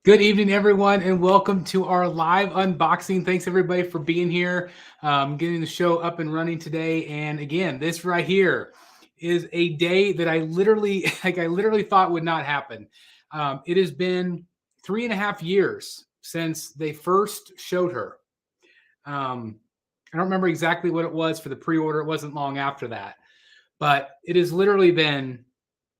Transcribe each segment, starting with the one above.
Good evening, everyone, and welcome to our live unboxing. Thanks, everybody, for being here, getting the show up and running today. And again, this right here is a day that I literally thought would not happen. It has been 3.5 years since they first showed her. I don't remember exactly what it was for the pre-order. It wasn't long after that, but it has literally been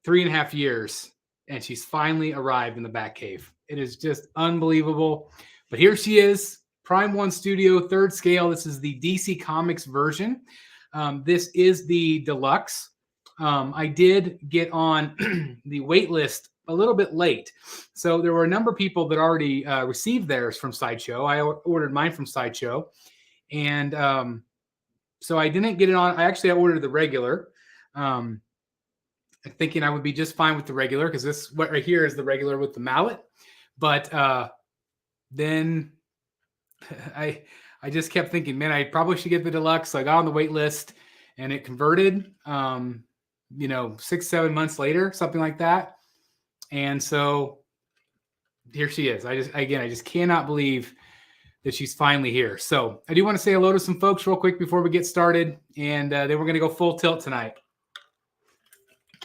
3.5 years, and she's finally arrived in the Batcave. It is just unbelievable. But here she is, Prime One Studio, third scale. This is the DC Comics version. This is the deluxe. I did get on the wait list a little bit late. So there were a number of people that already received theirs from Sideshow. I ordered mine from Sideshow. And so I didn't get it on. I ordered the regular. Thinking I would be just fine with the regular, because this what right here is the regular with the mallet. But then I just kept thinking, man, I probably should get the deluxe. So I got on the wait list, and it converted 6-7 months later, something like that. And so here she is. I just cannot believe that she's finally here. So I do want to say hello to some folks real quick before we get started, and then we're going to go full tilt tonight.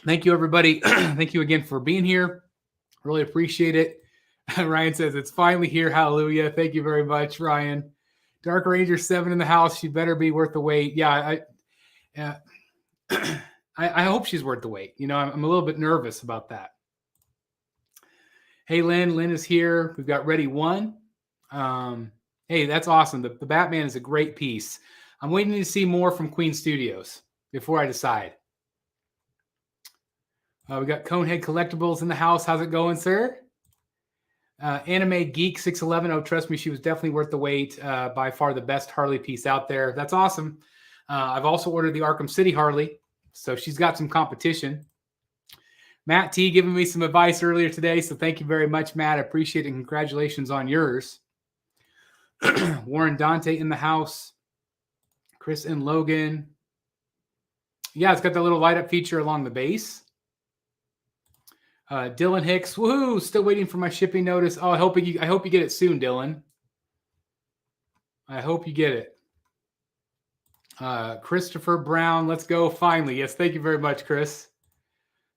Thank you, everybody. Thank you again for being here. Really appreciate it. Ryan says, it's finally here. Hallelujah. Thank you very much, Ryan. Dark Ranger 7 in the house. She better be worth the wait. Yeah, I hope she's worth the wait. I'm a little bit nervous about that. Hey, Lynn. Lynn is here. We've got Ready One. Hey, that's awesome. The Batman is a great piece. I'm waiting to see more from Queen Studios before I decide. We got Conehead Collectibles in the house. How's it going, sir? Anime Geek 611. Oh, trust me, she was definitely worth the wait. By far the best Harley piece out there. That's awesome. I've also ordered the Arkham City Harley, so she's got some competition. Matt T giving me some advice earlier today, so thank you very much, Matt. I appreciate it. Congratulations on yours. Warren Dante in the house. Chris and Logan. Yeah, it's got the little light up feature along the base. Dylan Hicks, woohoo! Still waiting for my shipping notice. Oh, I hope you get it soon, Dylan. I hope you get it. Christopher Brown, let's go finally. Yes, thank you very much, Chris.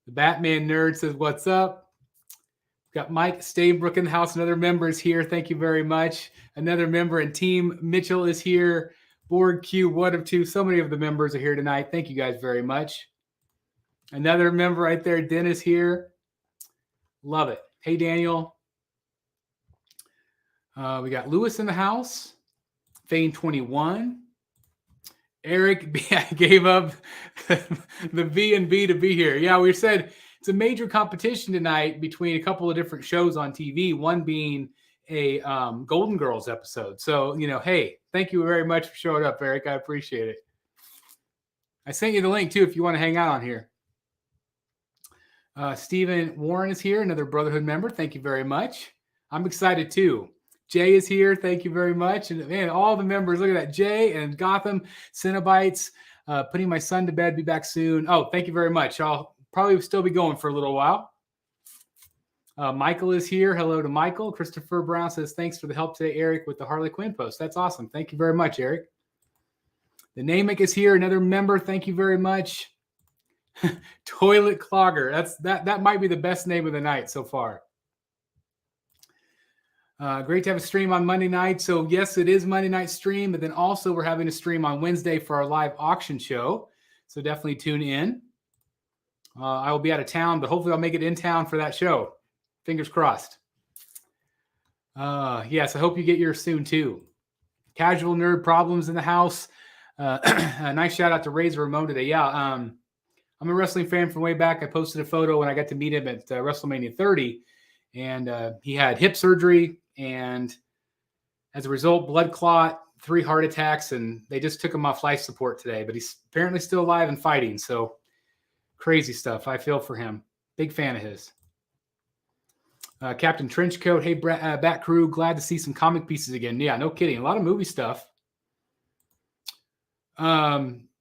The Batman Nerd says, what's up? Got Mike Stainbrook in the house. Another member is here. Thank you very much. Another member, and Team Mitchell is here. Board Q, 1 of 2. So many of the members are here tonight. Thank you guys very much. Another member right there, Dennis here. Love it. Hey, Daniel. We got Lewis in the house. Fane 21. Eric gave up the V and B to be here. Yeah, we said it's a major competition tonight between a couple of different shows on TV, one being a Golden Girls episode. So, hey, thank you very much for showing up, Eric. I appreciate it. I sent you the link, too, if you want to hang out on here. Stephen Warren is here, another Brotherhood member. Thank you very much. I'm excited too. Jay is here. Thank you very much. And man, all the members, look at that. Jay and Gotham, Cinnabites, putting my son to bed, be back soon. Oh, thank you very much. I'll probably still be going for a little while. Michael is here. Hello to Michael. Christopher Brown says, thanks for the help today, Eric, with the Harley Quinn post. That's awesome. Thank you very much, Eric. The Namek is here, another member. Thank you very much. Toilet Clogger. That might be the best name of the night so far. Great to have a stream on Monday night. So yes, it is Monday night stream, but then also we're having a stream on Wednesday for our live auction show. So definitely tune in. I will be out of town, but hopefully I'll make it in town for that show. Fingers crossed. Yes, I hope you get yours soon too. Casual Nerd Problems in the house. A nice shout out to Razor Ramon today. Yeah, I'm a wrestling fan from way back. I posted a photo when I got to meet him at WrestleMania 30, and he had hip surgery, and as a result, blood clot, 3 heart attacks, and they just took him off life support today. But he's apparently still alive and fighting, so crazy stuff. I feel for him. Big fan of his. Captain Trenchcoat, hey, Bat Crew, glad to see some comic pieces again. Yeah, no kidding. A lot of movie stuff.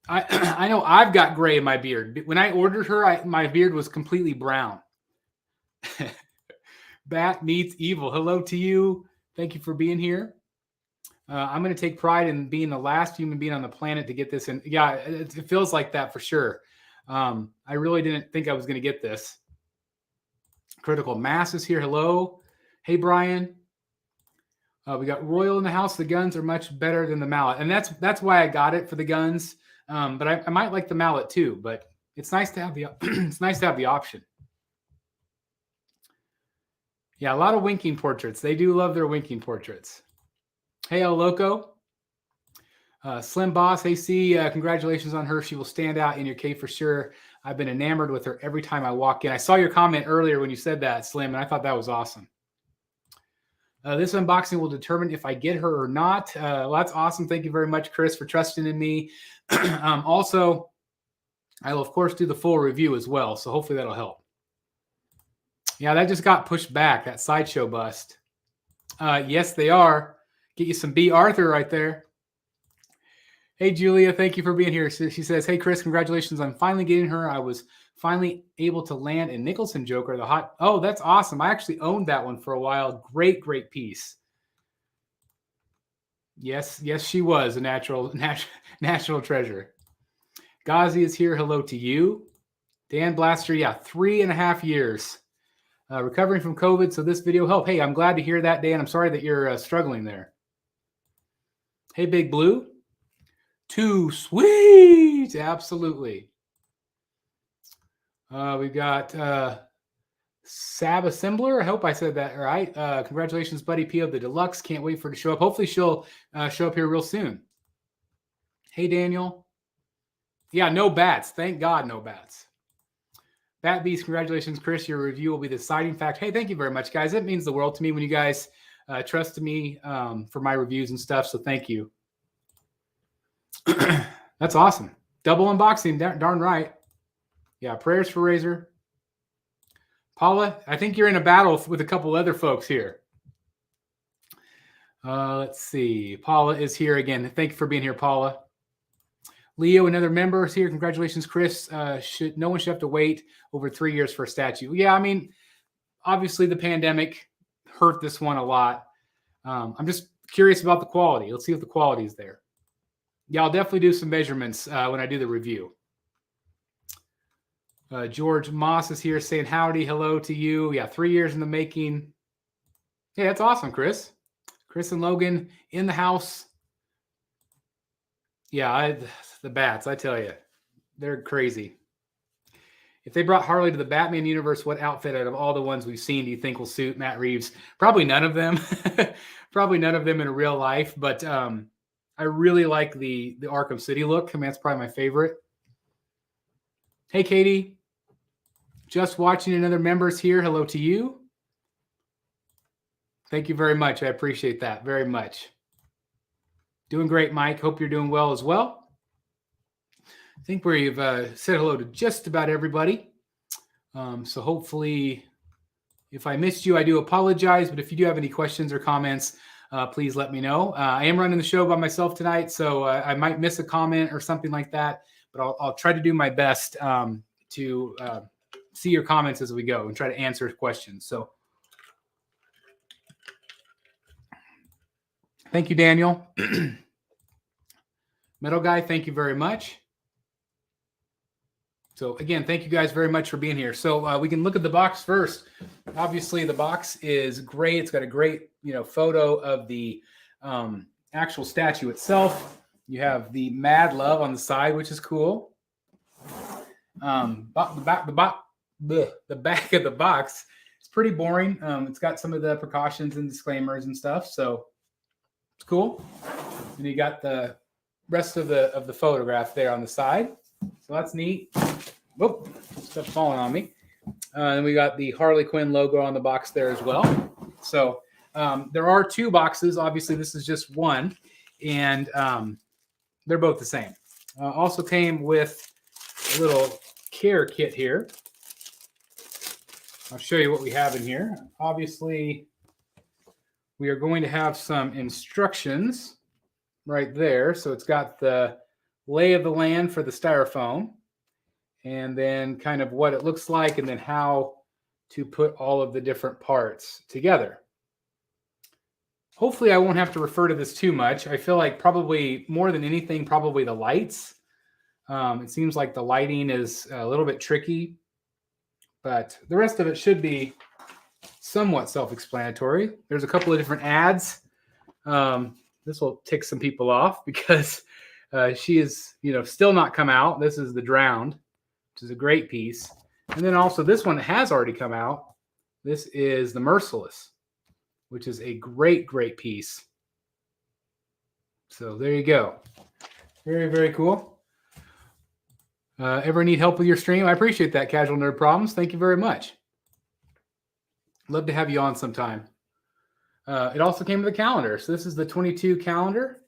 I know I've got gray in my beard. When I ordered her, my beard was completely brown. Bat meets evil. Hello to you. Thank you for being here. I'm going to take pride in being the last human being on the planet to get this. And yeah, it feels like that for sure. I really didn't think I was going to get this. Critical Mass is here. Hello. Hey, Brian. We got Royal in the house. The guns are much better than the mallet. And that's why I got it for the guns. But I might like the mallet too, but it's nice to have the it's nice to have the option. Yeah, a lot of winking portraits. They do love their winking portraits. Hey, El Loco. Slim Boss, AC, congratulations on her. She will stand out in your cave for sure. I've been enamored with her every time I walk in. I saw your comment earlier when you said that, Slim, and I thought that was awesome. This unboxing will determine if I get her or not. Well, that's awesome. Thank you very much, Chris, for trusting in me. Also, I will, of course, do the full review as well, so hopefully that'll help. Yeah, that just got pushed back, that sideshow bust. Yes, they are. Get you some B. Arthur right there. Hey, Julia, thank you for being here. She says, hey, Chris, congratulations on finally getting her. I was finally able to land a Nicholson Joker. Oh, that's awesome. I actually owned that one for a while. Great, great piece. Yes, she was a natural treasure. Ghazi is here. Hello to you. Dan Blaster, yeah, 3.5 years. Recovering from COVID, so this video helped. Hey, I'm glad to hear that, Dan. I'm sorry that you're struggling there. Hey, Big Blue. Too sweet. Absolutely. We got Sab Assembler. I hope I said that right. Congratulations, Buddy P of the Deluxe. Can't wait for her to show up. Hopefully she'll show up here real soon. Hey, Daniel. Yeah, no bats. Thank God, no bats. Bat Beast, congratulations, Chris. Your review will be the deciding fact. Hey, thank you very much, guys. It means the world to me when you guys trust me for my reviews and stuff, so thank you. That's awesome. Double unboxing, darn right. Yeah, prayers for Razor. Paula, I think you're in a battle with a couple other folks here. Let's see. Paula is here again. Thank you for being here, Paula. Leo, another member, is here. Congratulations, Chris. No one should have to wait over 3 years for a statue. Yeah, I mean, obviously the pandemic hurt this one a lot. I'm just curious about the quality. Let's see if the quality is there. Yeah, I'll definitely do some measurements when I do the review. George Moss is here saying howdy, hello to you. Yeah, 3 years in the making. Yeah, that's awesome, Chris. Chris and Logan in the house. Yeah, the bats, I tell you, they're crazy. If they brought Harley to the Batman universe, what outfit out of all the ones we've seen do you think will suit Matt Reeves? Probably none of them. Probably none of them in real life, but I really like the Arkham City look. I mean, that's probably my favorite. Hey, Katie. Just watching, another member's here. Hello to you. Thank you very much. I appreciate that very much. Doing great, Mike. Hope you're doing well as well. I think we've said hello to just about everybody. So hopefully, if I missed you, I do apologize. But if you do have any questions or comments, please let me know. I am running the show by myself tonight, so I might miss a comment or something like that. But I'll try to do my best to see your comments as we go and try to answer questions. So thank you, Daniel. Metal Guy, thank you very much. So again, thank you guys very much for being here. So we can look at the box first. Obviously, the box is great. It's got a great, photo of the actual statue itself. You have the Mad Love on the side, which is cool. The back of the box is pretty boring. It's got some of the precautions and disclaimers and stuff, so it's cool. And you got the rest of the photograph there on the side, so that's neat. Whoop, stuff falling on me. And we got the Harley Quinn logo on the box there as well. So there are two boxes. Obviously, this is just one, and they're both the same. Also came with a little care kit here. I'll show you what we have in here. Obviously, we are going to have some instructions right there. So it's got the lay of the land for the styrofoam, and then kind of what it looks like, and then how to put all of the different parts together. Hopefully I won't have to refer to this too much. I feel like probably more than anything, probably the lights. It seems like the lighting is a little bit tricky, but the rest of it should be somewhat self-explanatory. There's a couple of different ads. This will tick some people off because she is, still not come out. This is the Drowned, which is a great piece. And then also this one has already come out. This is the Merciless, which is a great, great piece. So there you go. Very, very cool. Ever need help with your stream? I appreciate that, Casual Nerd Problems. Thank you very much. Love to have you on sometime. It also came with a calendar. So this is the 22 calendar.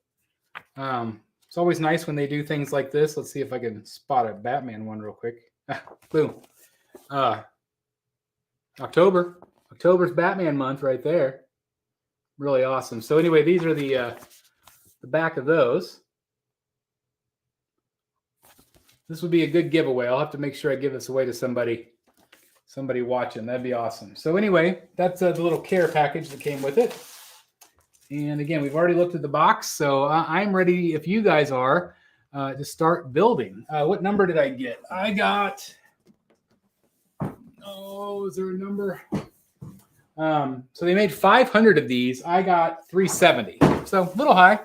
It's always nice when they do things like this. Let's see if I can spot a Batman one real quick. Boom. October's Batman month right there. Really awesome. So anyway, these are the back of those. This would be a good giveaway. I'll have to make sure I give this away to somebody watching. That'd be awesome. So anyway, that's the little care package that came with it. And again, we've already looked at the box, so I'm ready, if you guys are, to start building. What number did I get? I got, is there a number? So they made 500 of these. I got 370. So a little high,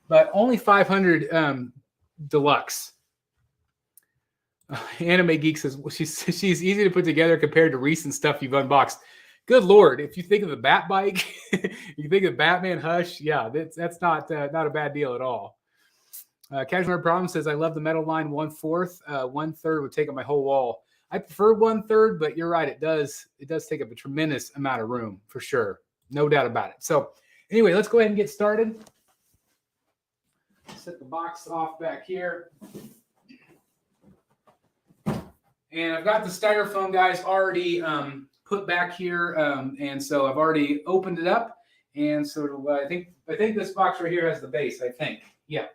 but only 500 deluxe. Anime Geek says, well, she's easy to put together compared to recent stuff you've unboxed. Good Lord. If you think of the Bat Bike, you think of Batman Hush. Yeah, that's not a bad deal at all. Casual Nerd Problem says, I love the metal line 1/4. 1/3 would take up my whole wall. I prefer 1/3, but you're right. It does take up a tremendous amount of room for sure. No doubt about it. So anyway, let's go ahead and get started. Set the box off back here. And I've got the styrofoam, guys, already put back here. And so I've already opened it up. And so I think this box right here has the base, I think. Yeah.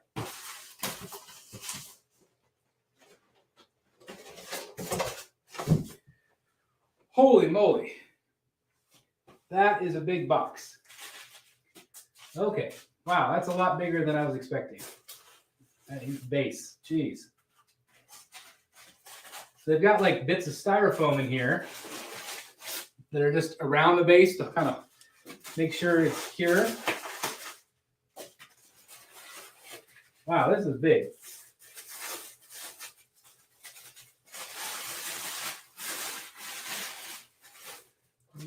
Holy moly. That is a big box. Okay. Wow, that's a lot bigger than I was expecting. That is base. Jeez. So they've got like bits of styrofoam in here that are just around the base to kind of make sure it's secure. Wow, this is big.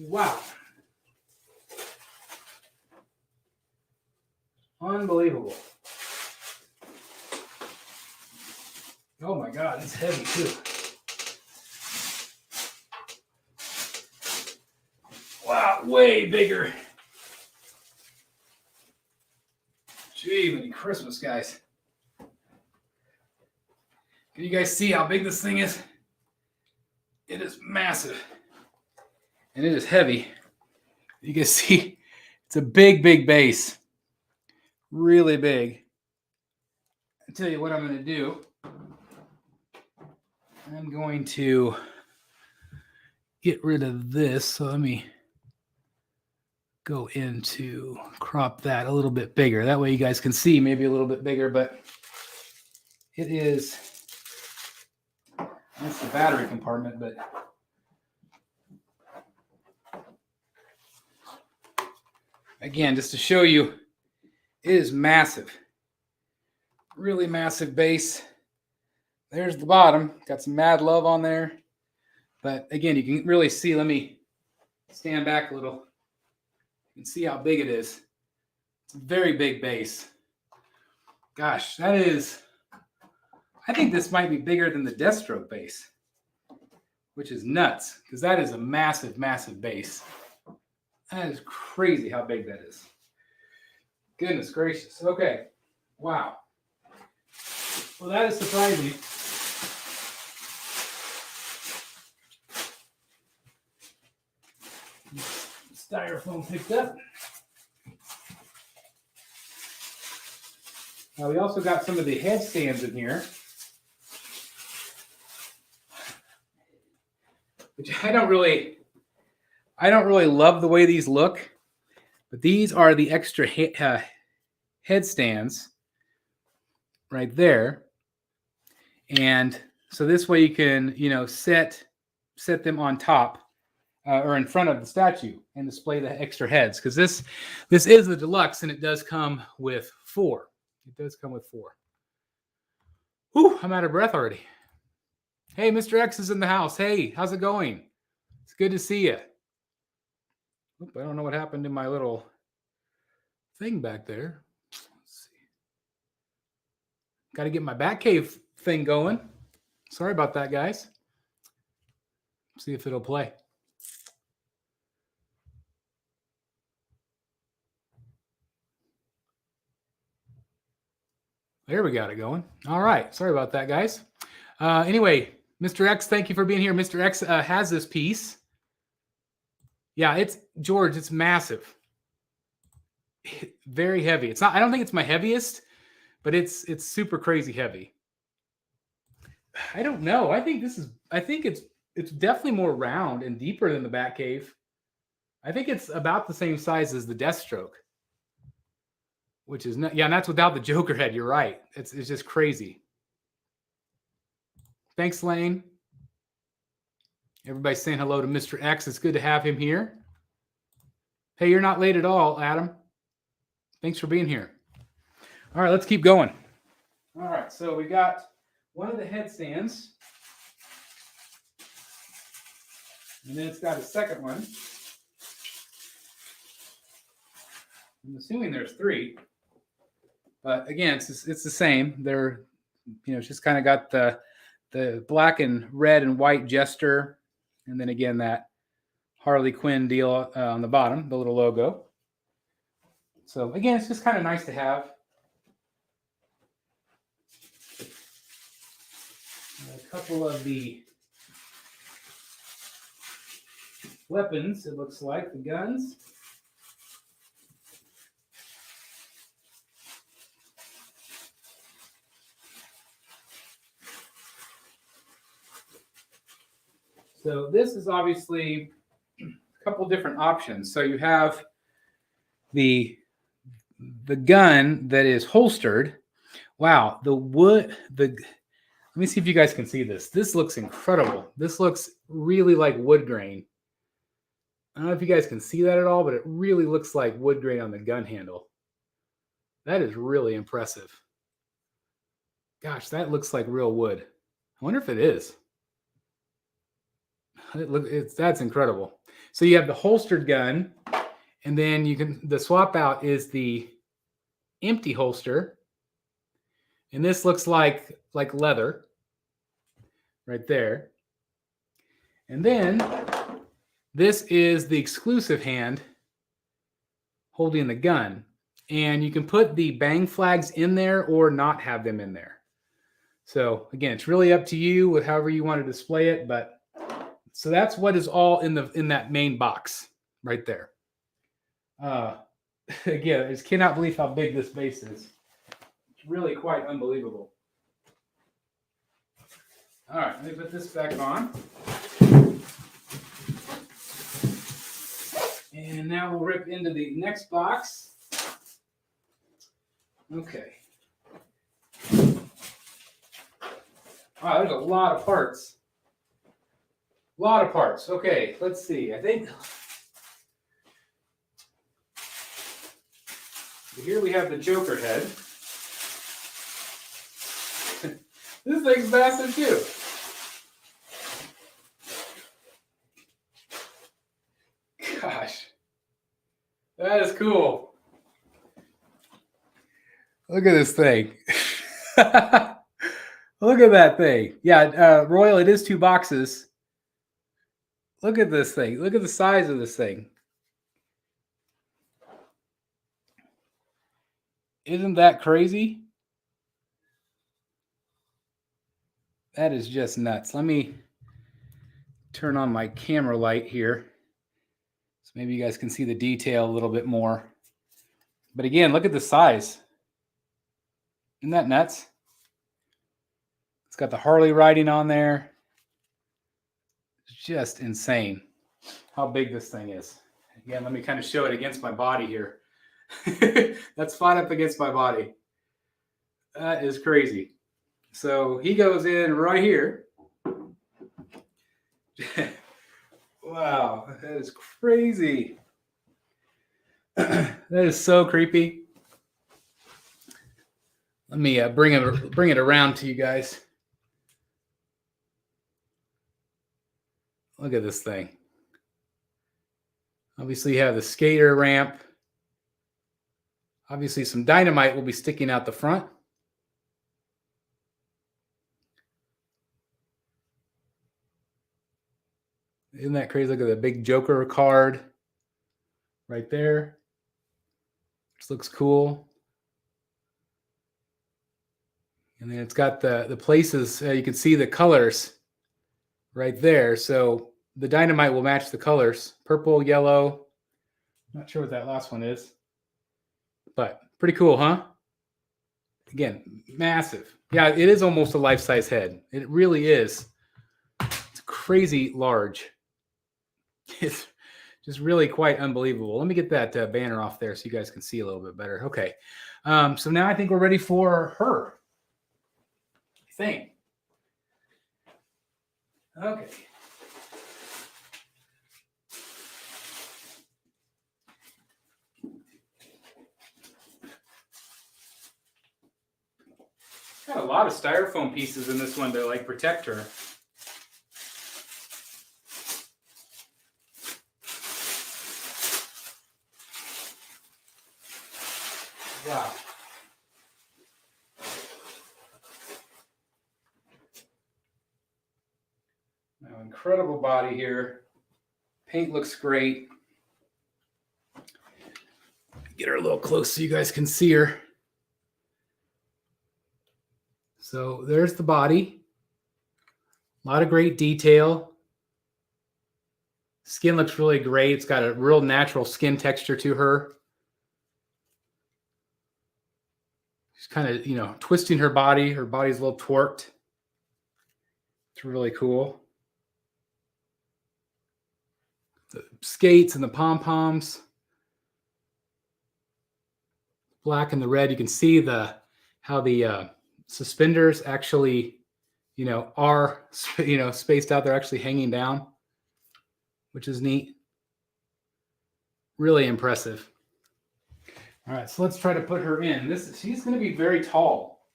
Wow. Unbelievable. Oh my God, it's heavy too. Wow, way bigger. Gee, Merry Christmas, guys. Can you guys see how big this thing is? It is massive. And it is heavy. You can see it's a big, big base. Really big. I'll tell you what I'm going to do. I'm going to get rid of this. So let me go into crop that a little bit bigger. That way you guys can see maybe a little bit bigger, but it is, that's the battery compartment, but again, just to show you, it is massive. Really massive base. There's the bottom. Got some Mad Love on there. But again, you can really see, let me stand back a little. You can see how big it is. It's a very big base. Gosh, that is, I think this might be bigger than the Deathstroke base, which is nuts because that is a massive, massive base. That is crazy how big that is. Goodness gracious. Okay. Wow. Well, that is surprising. Styrofoam picked up. Now we also got some of the headstands in here, which I don't really I don't really love the way these look, but these are the extra headstands right there. And so this way you can, set them on top or in front of the statue and display the extra heads. Because this is the deluxe, and it does come with 4. It does come with 4. Whew, I'm out of breath already. Hey, Mr. X is in the house. Hey, how's it going? It's good to see you. Oop, I don't know what happened to my little thing back there. Let's see. Got to get my Batcave thing going. Sorry about that, guys. See if it'll play. There we got it going. All right. Sorry about that, guys. Anyway, Mr. X, thank you for being here. Mr. X has this piece. Yeah, it's George. It's massive. Very heavy. It's not. I don't think it's my heaviest, but it's super crazy heavy. I don't know. I think it's definitely more round and deeper than the Batcave. I think it's about the same size as the Deathstroke, which is not. Yeah, and that's without the Joker head. You're right. It's just crazy. Thanks, Lane. Everybody's saying hello to Mr. X. It's good to have him here. Hey, you're not late at all, Adam. Thanks for being here. All right, let's keep going. All right, so we got one of the headstands. And then it's got a second one. I'm assuming there's 3. But again, it's the same. They're, it's just kind of got the black and red and white jester. And then again, that Harley Quinn deal on the bottom, the little logo. So again, it's just kind of nice to have. A couple of the weapons, it looks like, the guns. So this is obviously a couple different options. So you have the gun that is holstered. Wow, let me see if you guys can see this. This looks incredible. This looks really like wood grain. I don't know if you guys can see that at all, but it really looks like wood grain on the gun handle. That is really impressive. Gosh, that looks like real wood. I wonder if it is. That's incredible. So you have the holstered gun, and then the swap out is the empty holster. And this looks like leather right there. And then this is the exclusive hand holding the gun. And you can put the bang flags in there or not have them in there. So again, it's really up to you with however you want to display it. But so that's what is all in that main box right there. Again, I just cannot believe how big this base is. It's really quite unbelievable. All right, let me put this back on. And now we'll rip into the next box. Okay. Wow, there's a lot of parts. A lot of parts. Okay, let's see. I think here we have the Joker head. This thing's massive too. Gosh, that is cool. Look at this thing. Look at that thing. Yeah, Royal, it is 2 boxes. Look at this thing. Look at the size of this thing. Isn't that crazy? That is just nuts. Let me turn on my camera light here, so maybe you guys can see the detail a little bit more. But again, look at the size. Isn't that nuts? It's got the Harley writing on there. It's just insane. how big this thing is. Again, let me kind of show it against my body here. That's fine up against my body. That is crazy. So he goes in right here. Wow, that is crazy. That is so creepy. Let me bring it around to you guys. Look at this thing. Obviously, you have the skater ramp. Obviously, some dynamite will be sticking out the front. Isn't that crazy? Look at the big Joker card right there. Which looks cool. And then it's got the places, you can see the colors right there. So the dynamite will match the colors. Purple, yellow. Not sure what that last one is. But pretty cool, huh? Again, massive. Yeah, it is almost a life-size head. It really is. It's crazy large. It's just really quite unbelievable. Let me get that banner off there so you guys can see a little bit better. Okay. So now I think we're ready for her. I think. Okay. Got a lot of styrofoam pieces in this one to like protect her. Wow. Now, incredible body here. Paint looks great. Get her a little close so you guys can see her. So there's the body. A lot of great detail. Skin looks really great. It's got a real natural skin texture to her. She's kind of, you know, twisting her body. Her body's a little twerked. It's really cool. The skates and the pom-poms. Black and the red. You can see how the suspenders actually, you know, are, you know, spaced out. They're actually hanging down, which is neat. Really impressive. All right, so let's try to put her in. She's going to be very tall.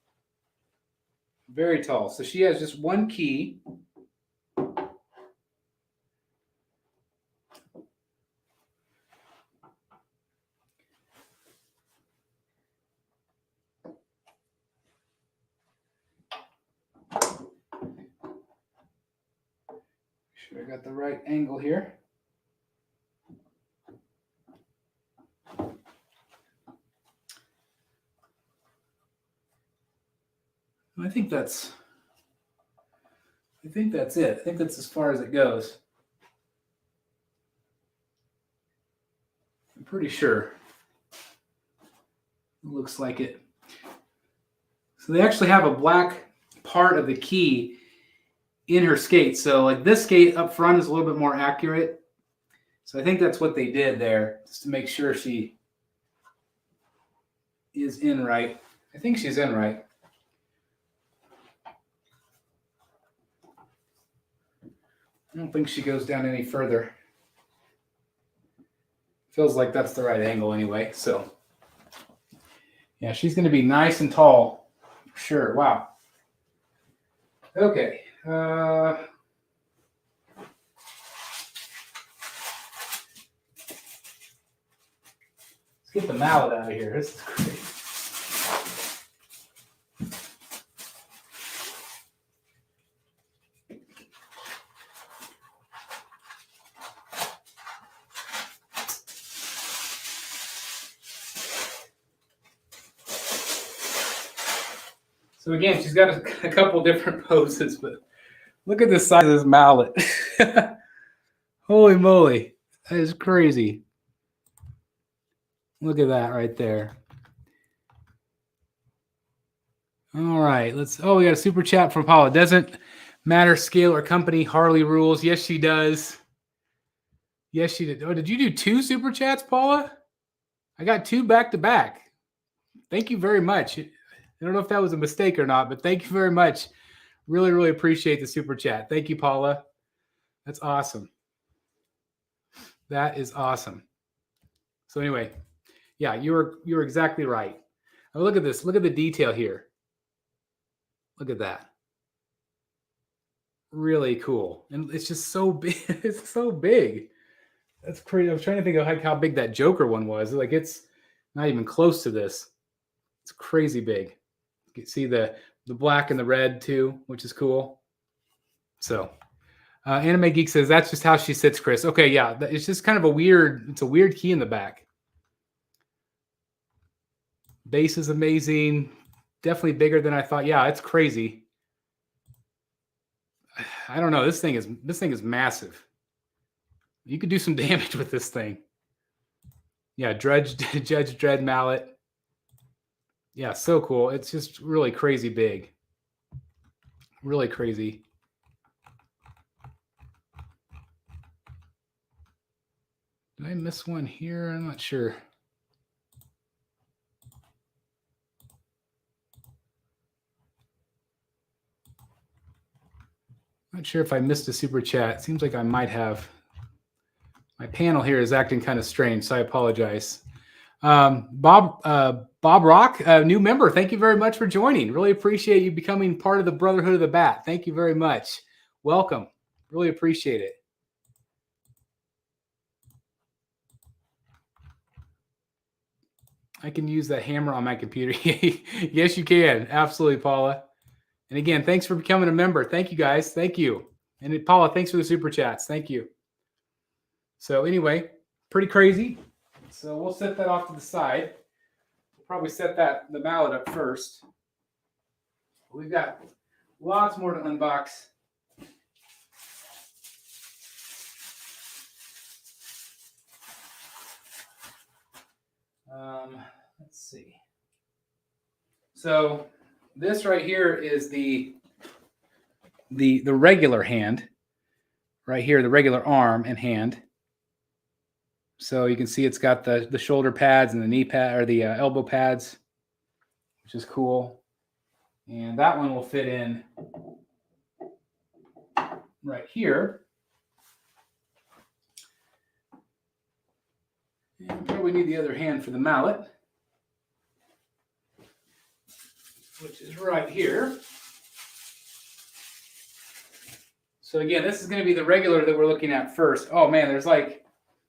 Very tall. So she has just one key. Sure I got the right angle here. I think that's it. I think that's as far as it goes. I'm pretty sure. It looks like it. So they actually have a black part of the key in her skate. So like this skate up front is a little bit more accurate. So I think that's what they did there, just to make sure she is in right. I think she's in right. I don't think she goes down any further. Feels like that's the right angle anyway. So yeah, she's going to be nice and tall. Sure. Wow. Okay. Let's get the mallet out of here. This is great. So again, she's got a couple different poses, but look at the size of this mallet. Holy moly. That is crazy. Look at that right there. All right, we got a super chat from Paula. Doesn't matter scale or company, Harley rules. Yes, she does. Yes, she did. Oh, did you do 2 super chats, Paula? I got 2 back to back. Thank you very much. I don't know if that was a mistake or not, but thank you very much. Really, really appreciate the super chat. Thank you, Paula. That's awesome. That is awesome. So anyway, yeah, you were exactly right. Oh, look at this. Look at the detail here. Look at that. Really cool. And it's just so big. It's so big. That's crazy. I was trying to think of how big that Joker one was. Like, it's not even close to this. It's crazy big. You can see the black and the red too, which is cool. So Anime Geek says that's just how she sits, Chris. Okay, yeah. It's just kind of it's a weird key in the back. Base is amazing. Definitely bigger than I thought. Yeah, it's crazy. I don't know. This thing is massive. You could do some damage with this thing. Yeah, Judge Dredd mallet. Yeah, so cool. It's just really crazy big. Really crazy. Did I miss one here? I'm not sure. Not sure if I missed a super chat. Seems like I might have. My panel here is acting kind of strange, so I apologize. Bob Rock, a new member. Thank you very much for joining. Really appreciate you becoming part of the Brotherhood of the Bat. Thank you very much. Welcome. Really appreciate it. I can use that hammer on my computer. Yes, you can. Absolutely, Paula. And again, thanks for becoming a member. Thank you, guys. Thank you. And Paula, thanks for the super chats. Thank you. So anyway, pretty crazy. So we'll set that off to the side. We'll probably set the mallet up first. We've got lots more to unbox. Let's see. So this right here is the regular hand. Right here, the regular arm and hand. So you can see it's got the shoulder pads and the knee pad or the elbow pads, which is cool. And that one will fit in right here. And probably need the other hand for the mallet, which is right here. So again, this is going to be the regular that we're looking at first. Oh man, there's like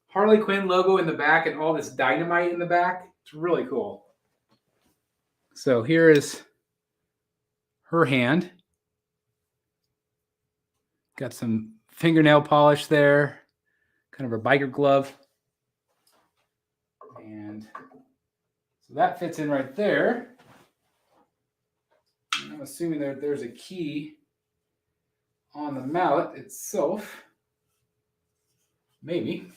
Harley Quinn logo in the back and all this dynamite in the back. It's really cool. So here is her hand. Got some fingernail polish there, kind of a biker glove. And so that fits in right there. And I'm assuming that there's a key on the mallet itself. Maybe.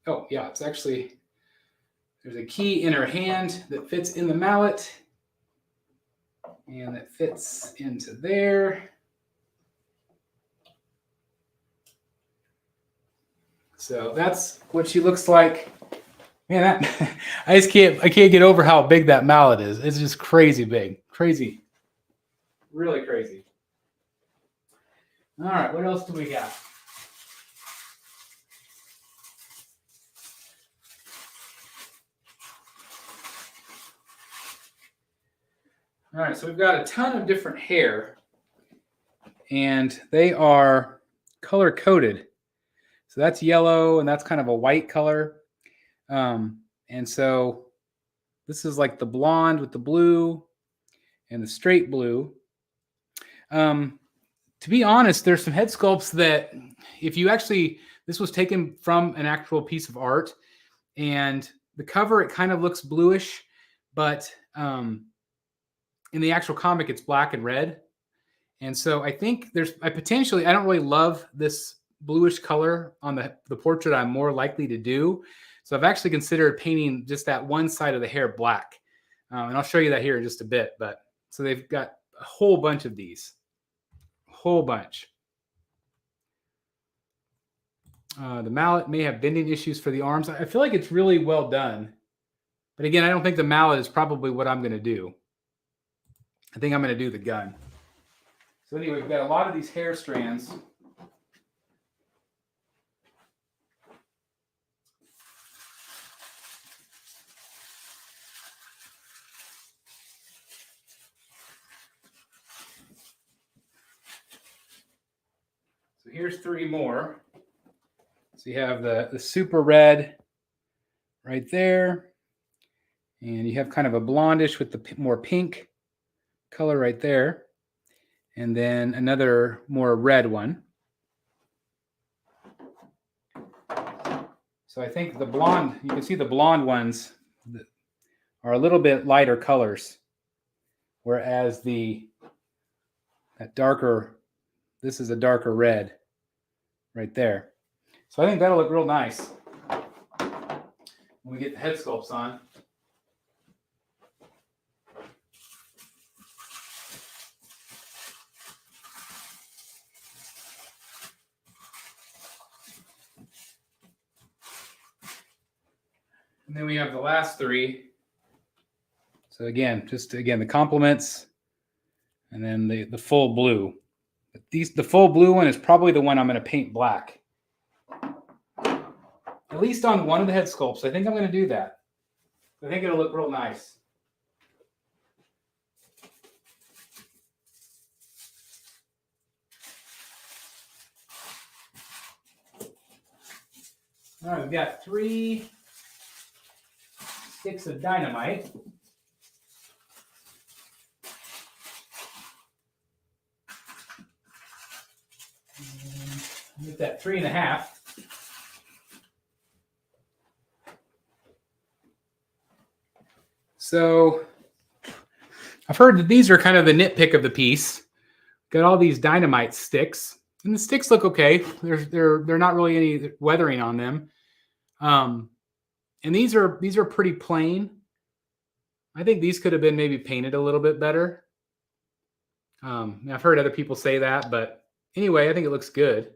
Oh, yeah, it's actually, there's a key in her hand that fits in the mallet. And that fits into there. So that's what she looks like. Man, I can't get over how big that mallet is. It's just crazy big. Crazy. Really crazy. All right, what else do we got? All right, so we've got a ton of different hair, and they are color coded. So that's yellow, and that's kind of a white color. And so this is like the blonde with the blue and the straight blue. To be honest, there's some head sculpts that if you actually, this was taken from an actual piece of art, and the cover, it kind of looks bluish, but in the actual comic, it's black and red. And so I think I don't really love this bluish color on the portrait I'm more likely to do. So I've actually considered painting just that one side of the hair black. And I'll show you that here in just a bit. But so they've got a whole bunch of these. A whole bunch. The mallet may have bending issues for the arms. I feel like it's really well done. But again, I don't think the mallet is probably what I'm going to do. I think I'm going to do the gun. So anyway, we've got a lot of these hair strands. So here's 3 more. So you have the super red right there. And you have kind of a blondish with the more pink color right there. And then another more red one. So I think the blonde, you can see the blonde ones are a little bit lighter colors. Whereas that darker, this is a darker red right there. So I think that'll look real nice when we get the head sculpts on. And then we have the last 3. So again, the complements, and then the full blue. The full blue one is probably the one I'm going to paint black. At least on one of the head sculpts. I think I'm going to do that. I think it'll look real nice. All right, we've got 3 sticks of dynamite. Get that 3.5. So I've heard that these are kind of the nitpick of the piece. Got all these dynamite sticks, and the sticks look okay. They're not really any weathering on them. And these are pretty plain. I think these could have been maybe painted a little bit better. I've heard other people say that, but anyway, I think it looks good.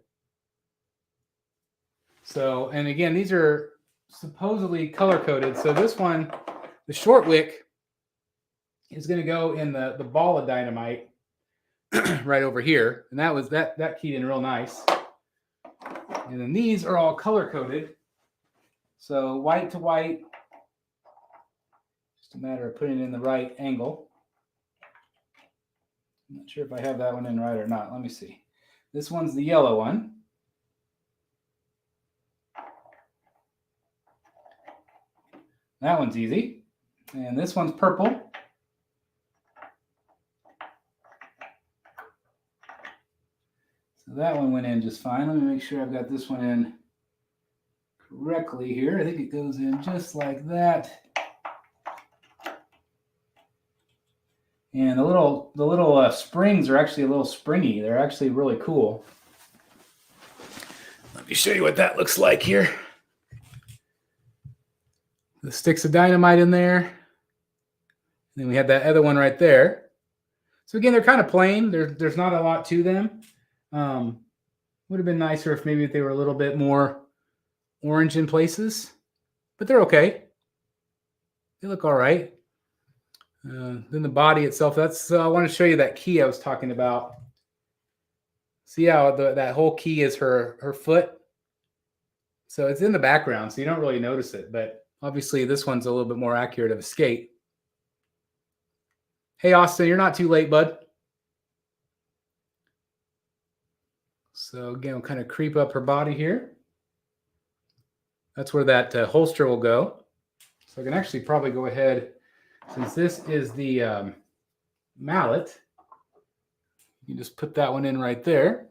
So, and again, these are supposedly color coded. So this one, the short wick, is going to go in the ball of dynamite right over here, and that keyed in real nice. And then these are all color coded. So white to white, just a matter of putting it in the right angle. I'm not sure if I have that one in right or not. Let me see. This one's the yellow one. That one's easy. And this one's purple. So that one went in just fine. Let me make sure I've got this one in correctly here. I think it goes in just like that. And the little springs are actually a little springy. They're actually really cool. Let me show you what that looks like here. The sticks of dynamite in there. And then we have that other one right there. So again, they're kind of plain. There's not a lot to them. Would have been nicer if maybe they were a little bit more orange in places, but they're okay. They look all right. Then the body itself, I want to show you that key I was talking about. See how that whole key is her foot? So it's in the background, so you don't really notice it, but obviously this one's a little bit more accurate of a skate. Hey, Austin, you're not too late, bud. So again, we'll kind of creep up her body here. That's where that holster will go. So I can actually probably go ahead, since this is the mallet, you just put that one in right there.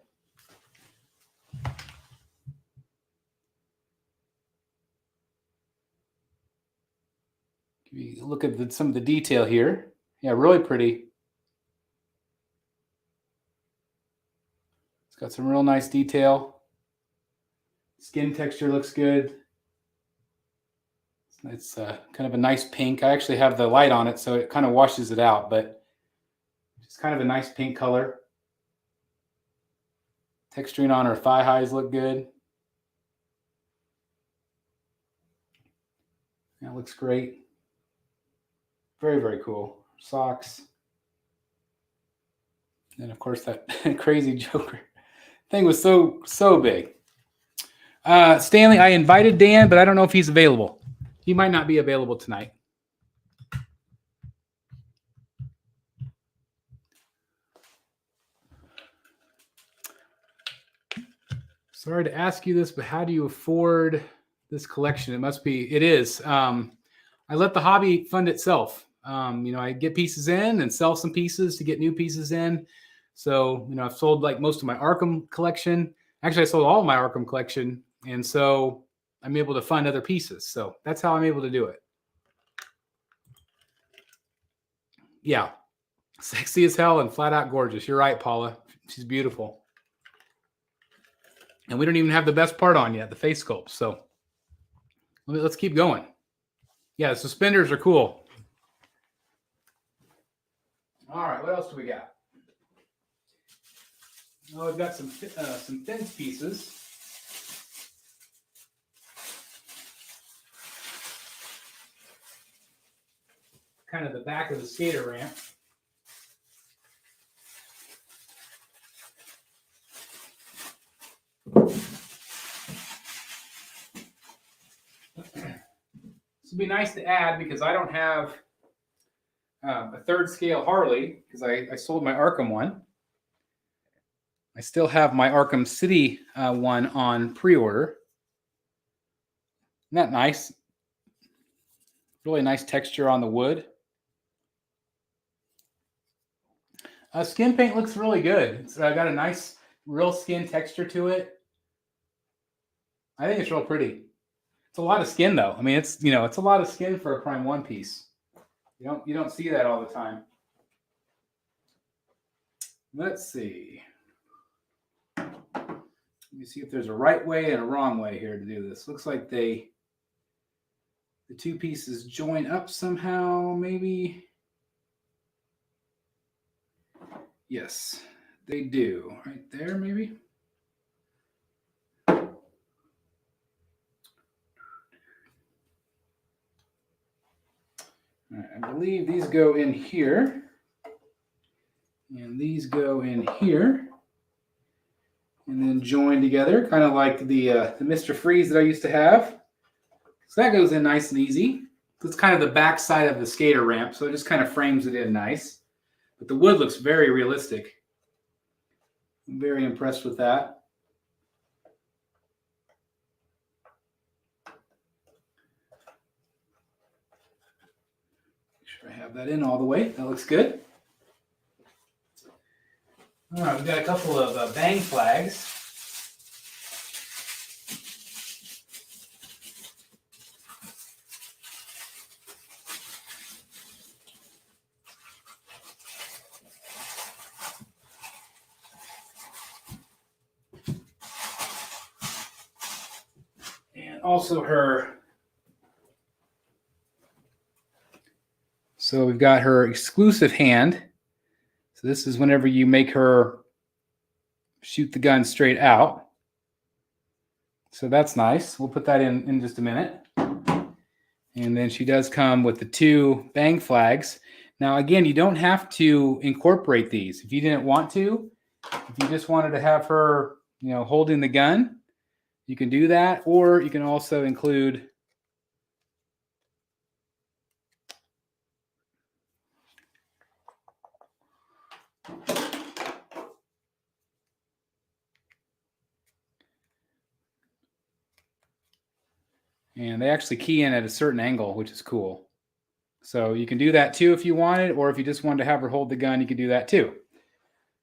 Look at some of the detail here. Yeah, really pretty. It's got some real nice detail. Skin texture looks good. It's kind of a nice pink. I actually have the light on it, so it kind of washes it out, but it's kind of a nice pink color. Texturing on her thigh highs look good. That looks great. Very, very cool. Socks. And of course that crazy Joker thing was so big. Stanley, I invited Dan, but I don't know if he's available. He might not be available tonight. Sorry to ask you this, but how do you afford this collection? It is. I let the hobby fund itself. I get pieces in and sell some pieces to get new pieces in. So, I've sold like most of my Arkham collection. Actually, I sold all of my Arkham collection. And so I'm able to fund other pieces. So that's how I'm able to do it. Yeah. Sexy as hell and flat out gorgeous. You're right, Paula. She's beautiful. And we don't even have the best part on yet, the face sculpt. So let's keep going. Yeah, the suspenders are cool. All right, what else do we got? Oh, we've got some thin pieces. Kind of the back of the skater ramp. This would be nice to add because I don't have a third scale Harley because I sold my Arkham one. I still have my Arkham City one on pre-order. Isn't that nice? Really nice texture on the wood. Skin paint looks really good. It's got a nice real skin texture to it. I think it's real pretty. It's a lot of skin though. I mean, it's a lot of skin for a Prime 1 piece. You don't see that all the time. Let's see. Let me see if there's a right way and a wrong way here to do this. Looks like the two pieces join up somehow, maybe. Yes, they do. Right there, maybe. All right, I believe these go in here. And these go in here. And then join together, kind of like the Mr. Freeze that I used to have. So that goes in nice and easy. It's kind of the back side of the skater ramp, so it just kind of frames it in nice. But the wood looks very realistic. I'm very impressed with that. Make sure I have that in all the way. That looks good. All right, we've got a couple of bang flags. And also her. So we've got her exclusive hand. So this is whenever you make her shoot the gun straight out. So that's nice. We'll put that in just a minute. And then she does come with the two bang flags. Now, again, you don't have to incorporate these. If you didn't want to, if you just wanted to have her, holding the gun, you can do that. Or you can also include and they actually key in at a certain angle, which is cool. So you can do that too if you wanted, or if you just wanted to have her hold the gun, you can do that too.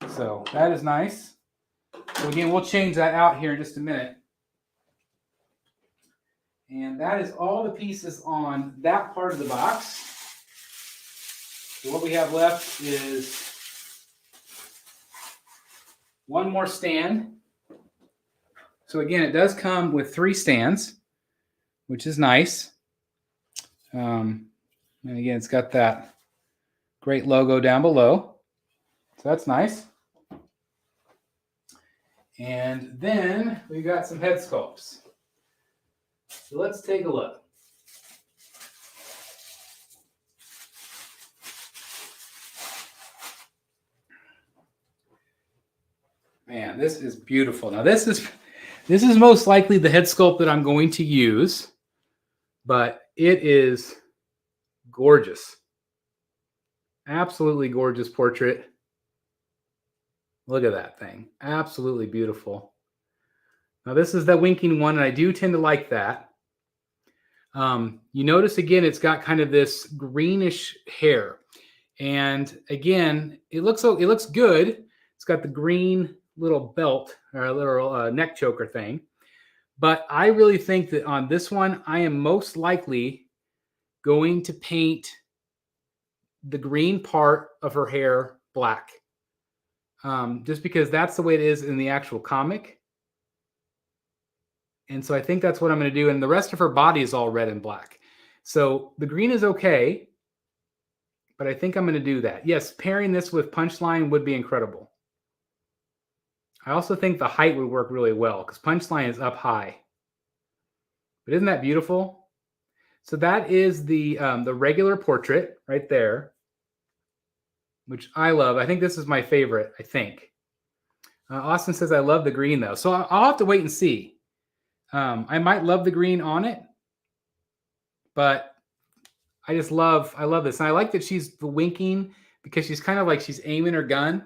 So that is nice. So again, we'll change that out here in just a minute. And that is all the pieces on that part of the box. So what we have left is one more stand. So again, it does come with 3 stands, which is nice. And again, it's got that great logo down below. So that's nice. And then we got some head sculpts. So let's take a look. Man, this is beautiful. Now this is most likely the head sculpt that I'm going to use, but it is gorgeous. Absolutely gorgeous portrait. Look at that thing. Absolutely beautiful. Now this is the winking one, and I do tend to like that. You notice again, it's got kind of this greenish hair. And again, it looks good. It's got the green little belt or a little neck choker thing. But I really think that on this one, I am most likely going to paint the green part of her hair black. Just because that's the way it is in the actual comic. And so I think that's what I'm going to do. And the rest of her body is all red and black. So the green is okay, but I think I'm going to do that. Yes, pairing this with Punchline would be incredible. I also think the height would work really well because Punchline is up high. But isn't that beautiful? So that is the regular portrait right there, which I love. I think this is my favorite, I think. Austin says, I love the green, though. So I'll have to wait and see. I might love the green on it, but I love this. And I like that she's winking because she's kind of like she's aiming her gun.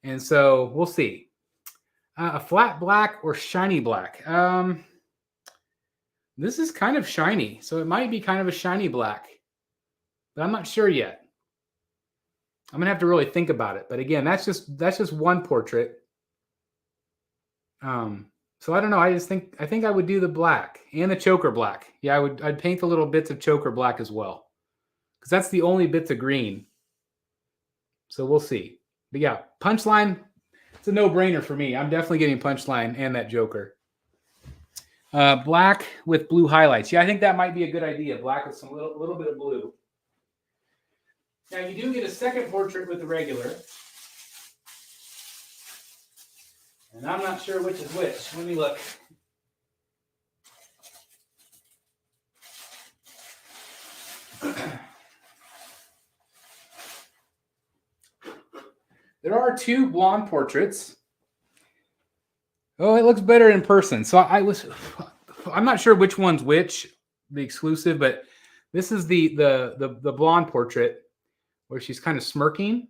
And so we'll see. A flat black or shiny black. This is kind of shiny, so it might be kind of a shiny black, but I'm not sure yet. I'm gonna have to really think about it. But again, that's just one portrait. So I don't know. I think I would do the black and the choker black. Yeah, I'd paint the little bits of choker black as well, because that's the only bits of green. So we'll see. But yeah, Punchline, it's a no-brainer for me. I'm definitely getting Punchline and that Joker. Black with blue highlights. Yeah, I think that might be a good idea. Black with some little bit of blue. Now you do get a second portrait with the regular. And I'm not sure which is which. Let me look. There are two blonde portraits. Oh, it looks better in person. So I'm not sure which one's which, the exclusive, but this is the blonde portrait where she's kind of smirking.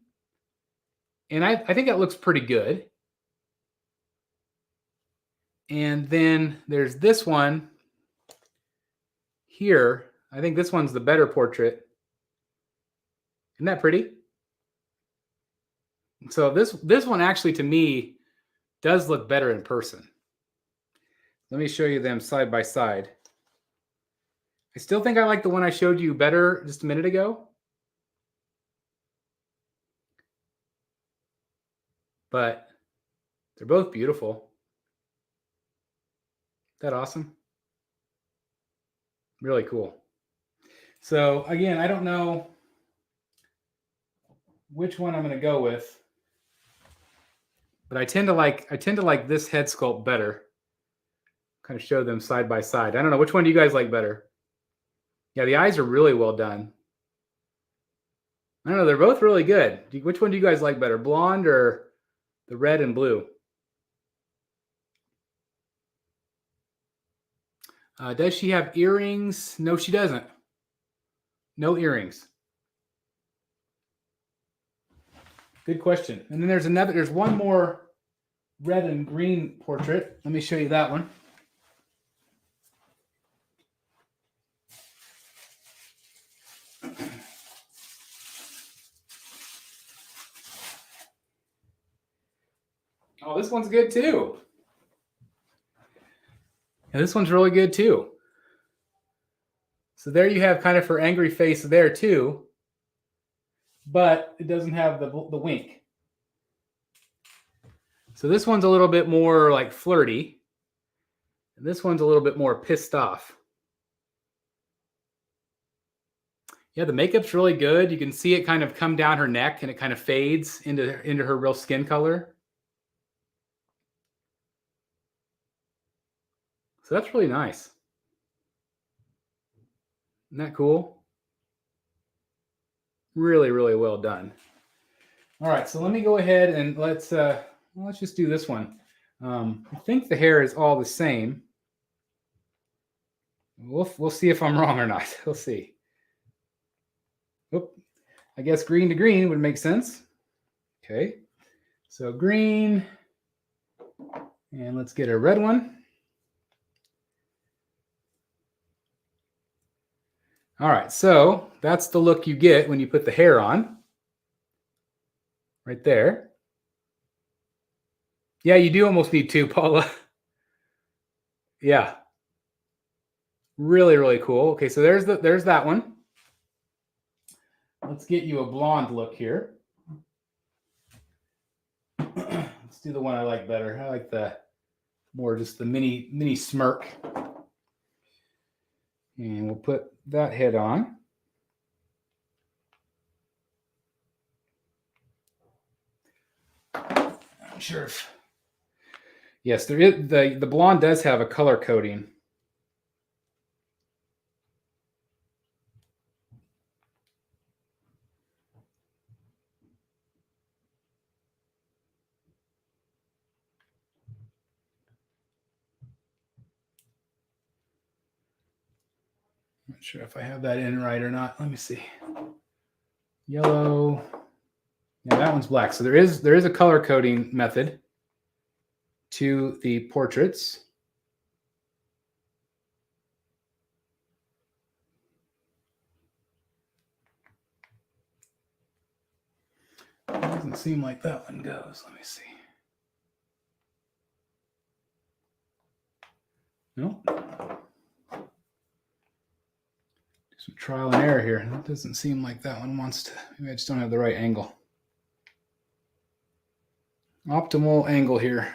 And I think that looks pretty good. And then there's this one here. I think this one's the better portrait. Isn't that pretty? So this one actually, to me, does look better in person. Let me show you them side by side. I still think I like the one I showed you better just a minute ago. But they're both beautiful. Isn't that awesome? Really cool. So again, I don't know which one I'm going to go with, but I tend to like this head sculpt better. Kind of show them side by side. I don't know, which one do you guys like better? Yeah, the eyes are really well done. I don't know, they're both really good. Which one do you guys like better, blonde or the red and blue? Does she have earrings? No, she doesn't. No earrings. Good question. And then there's one more red and green portrait. Let me show you that one. Oh, this one's good too. And this one's really good too. So there you have kind of her angry face there too, but it doesn't have the wink. So this one's a little bit more like flirty, and this one's a little bit more pissed off. Yeah, the makeup's really good. You can see it kind of come down her neck, and it kind of fades into her real skin color. So that's really nice. Isn't that cool? Really, really well done. All right, so let me go ahead and let's Well, let's just do this one. I think the hair is all the same. We'll see if I'm wrong or not. We'll see. Oop. I guess green to green would make sense. Okay. So green. And let's get a red one. All right. So that's the look you get when you put the hair on. Right there. Yeah, you do almost need two, Paula. Yeah. Really, really cool. Okay, so there's that one. Let's get you a blonde look here. Let's do the one I like better. I like the more just the mini smirk. And we'll put that head on. I'm sure if yes, there is the blonde does have a color coding. Not sure if I have that in right or not. Let me see. Yellow. Yeah, that one's black. So there is a color coding method to the portraits. It doesn't seem like that one goes. Let me see. No. Do some trial and error here. That doesn't seem like that one wants to. Maybe I just don't have the right angle. Optimal angle here.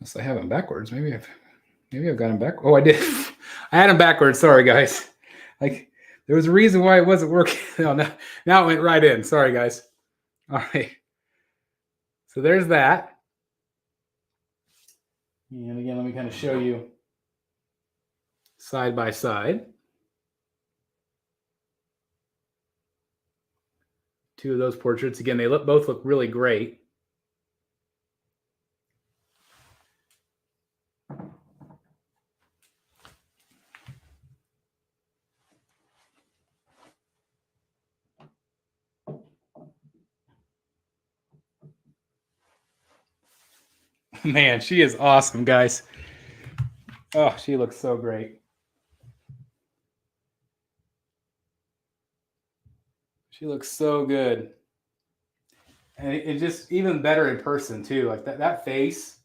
Unless I have them backwards. Maybe I've got them back. Oh, I did. I had them backwards. Sorry, guys. Like there was a reason why it wasn't working. No, now it went right in. Sorry, guys. All right. So there's that. And again, let me kind of show you side by side. Two of those portraits. Again, they both look really great. Man, she is awesome, guys. Oh, she looks so great. She looks so good. And it just even better in person too. Like that face.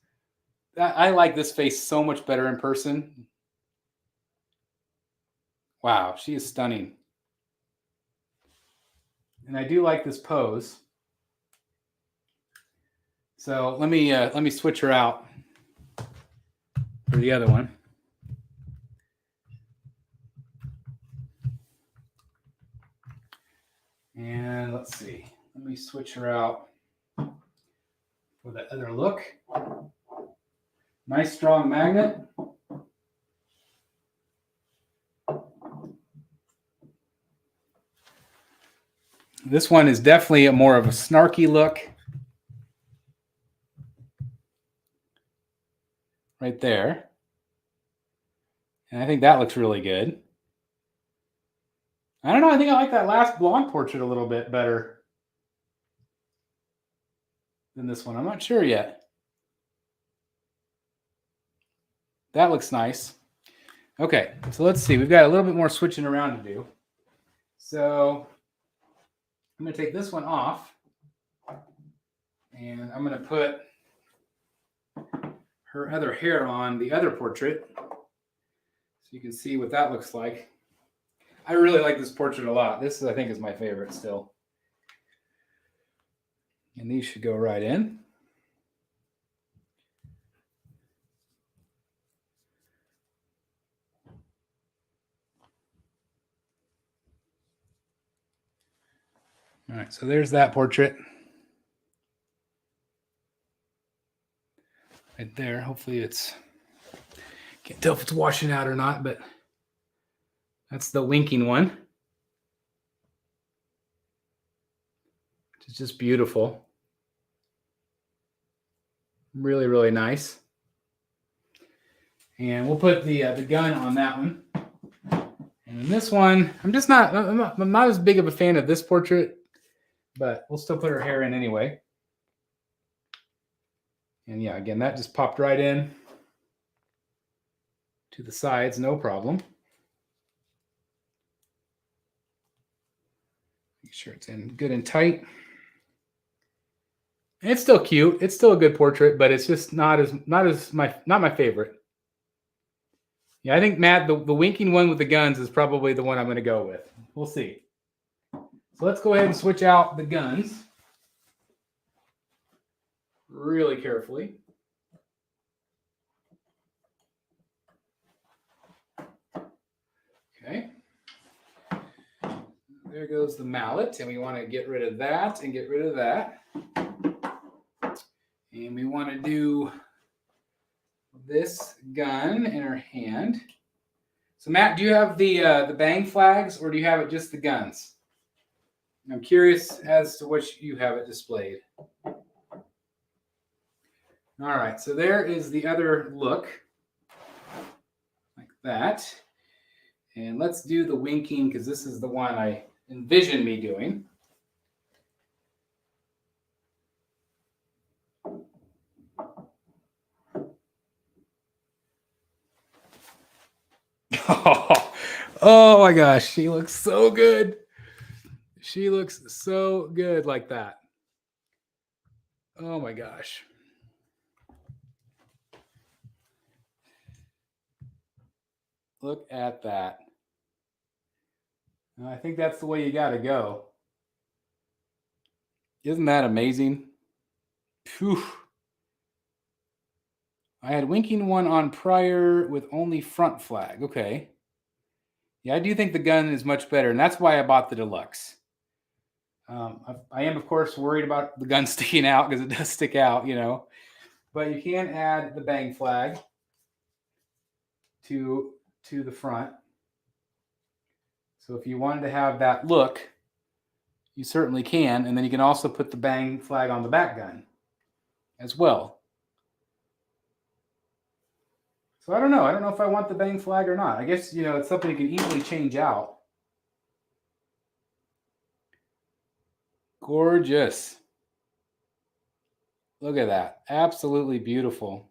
I like this face so much better in person. Wow, she is stunning. And I do like this pose. So let me switch her out for the other one. And let's see. Let me switch her out for the other look. Nice strong magnet. This one is definitely more of a snarky look. Right there. And I think that looks really good. I don't know. I think I like that last blonde portrait a little bit better than this one. I'm not sure yet. That looks nice. Okay, so let's see. We've got a little bit more switching around to do. So I'm going to take this one off. And I'm going to put her other hair on the other portrait. So you can see what that looks like. I really like this portrait a lot. This, I think, is my favorite still. And these should go right in. All right, so there's that portrait. Right there. Hopefully it's, can't tell if it's washing out or not, but That's the winking one, which is just beautiful. Really, really nice. And we'll put the gun on that one. And this one, I'm not as big of a fan of this portrait, but we'll still put her hair in anyway. And yeah, again, that just popped right in to the sides, no problem. Make sure it's in good and tight. And it's still cute. It's still a good portrait, but it's just not my favorite. Yeah, I think Matt, the winking one with the guns is probably the one I'm going to go with. We'll see. So let's go ahead and switch out the guns really carefully. Okay. There goes the mallet, and we want to get rid of that and get rid of that. And we want to do this gun in our hand. So Matt, do you have the bang flags, or do you have it just the guns? I'm curious as to which you have it displayed. All right, so there is the other look, like that. And let's do the winking, because this is the one I envision me doing. Oh my gosh, she looks so good. She looks so good like that. Oh my gosh. Look at that. I think that's the way you got to go. Isn't that amazing? Phew. I had winking one on prior with only front flag. Okay. Yeah, I do think the gun is much better, and that's why I bought the Deluxe. I am, of course, worried about the gun sticking out, because it does stick out, you know. But you can add the bang flag to the front. So if you wanted to have that look, you certainly can. And then you can also put the bang flag on the back gun as well. So I don't know. I don't know if I want the bang flag or not. I guess, you know, it's something you can easily change out. Gorgeous. Look at that. Absolutely beautiful.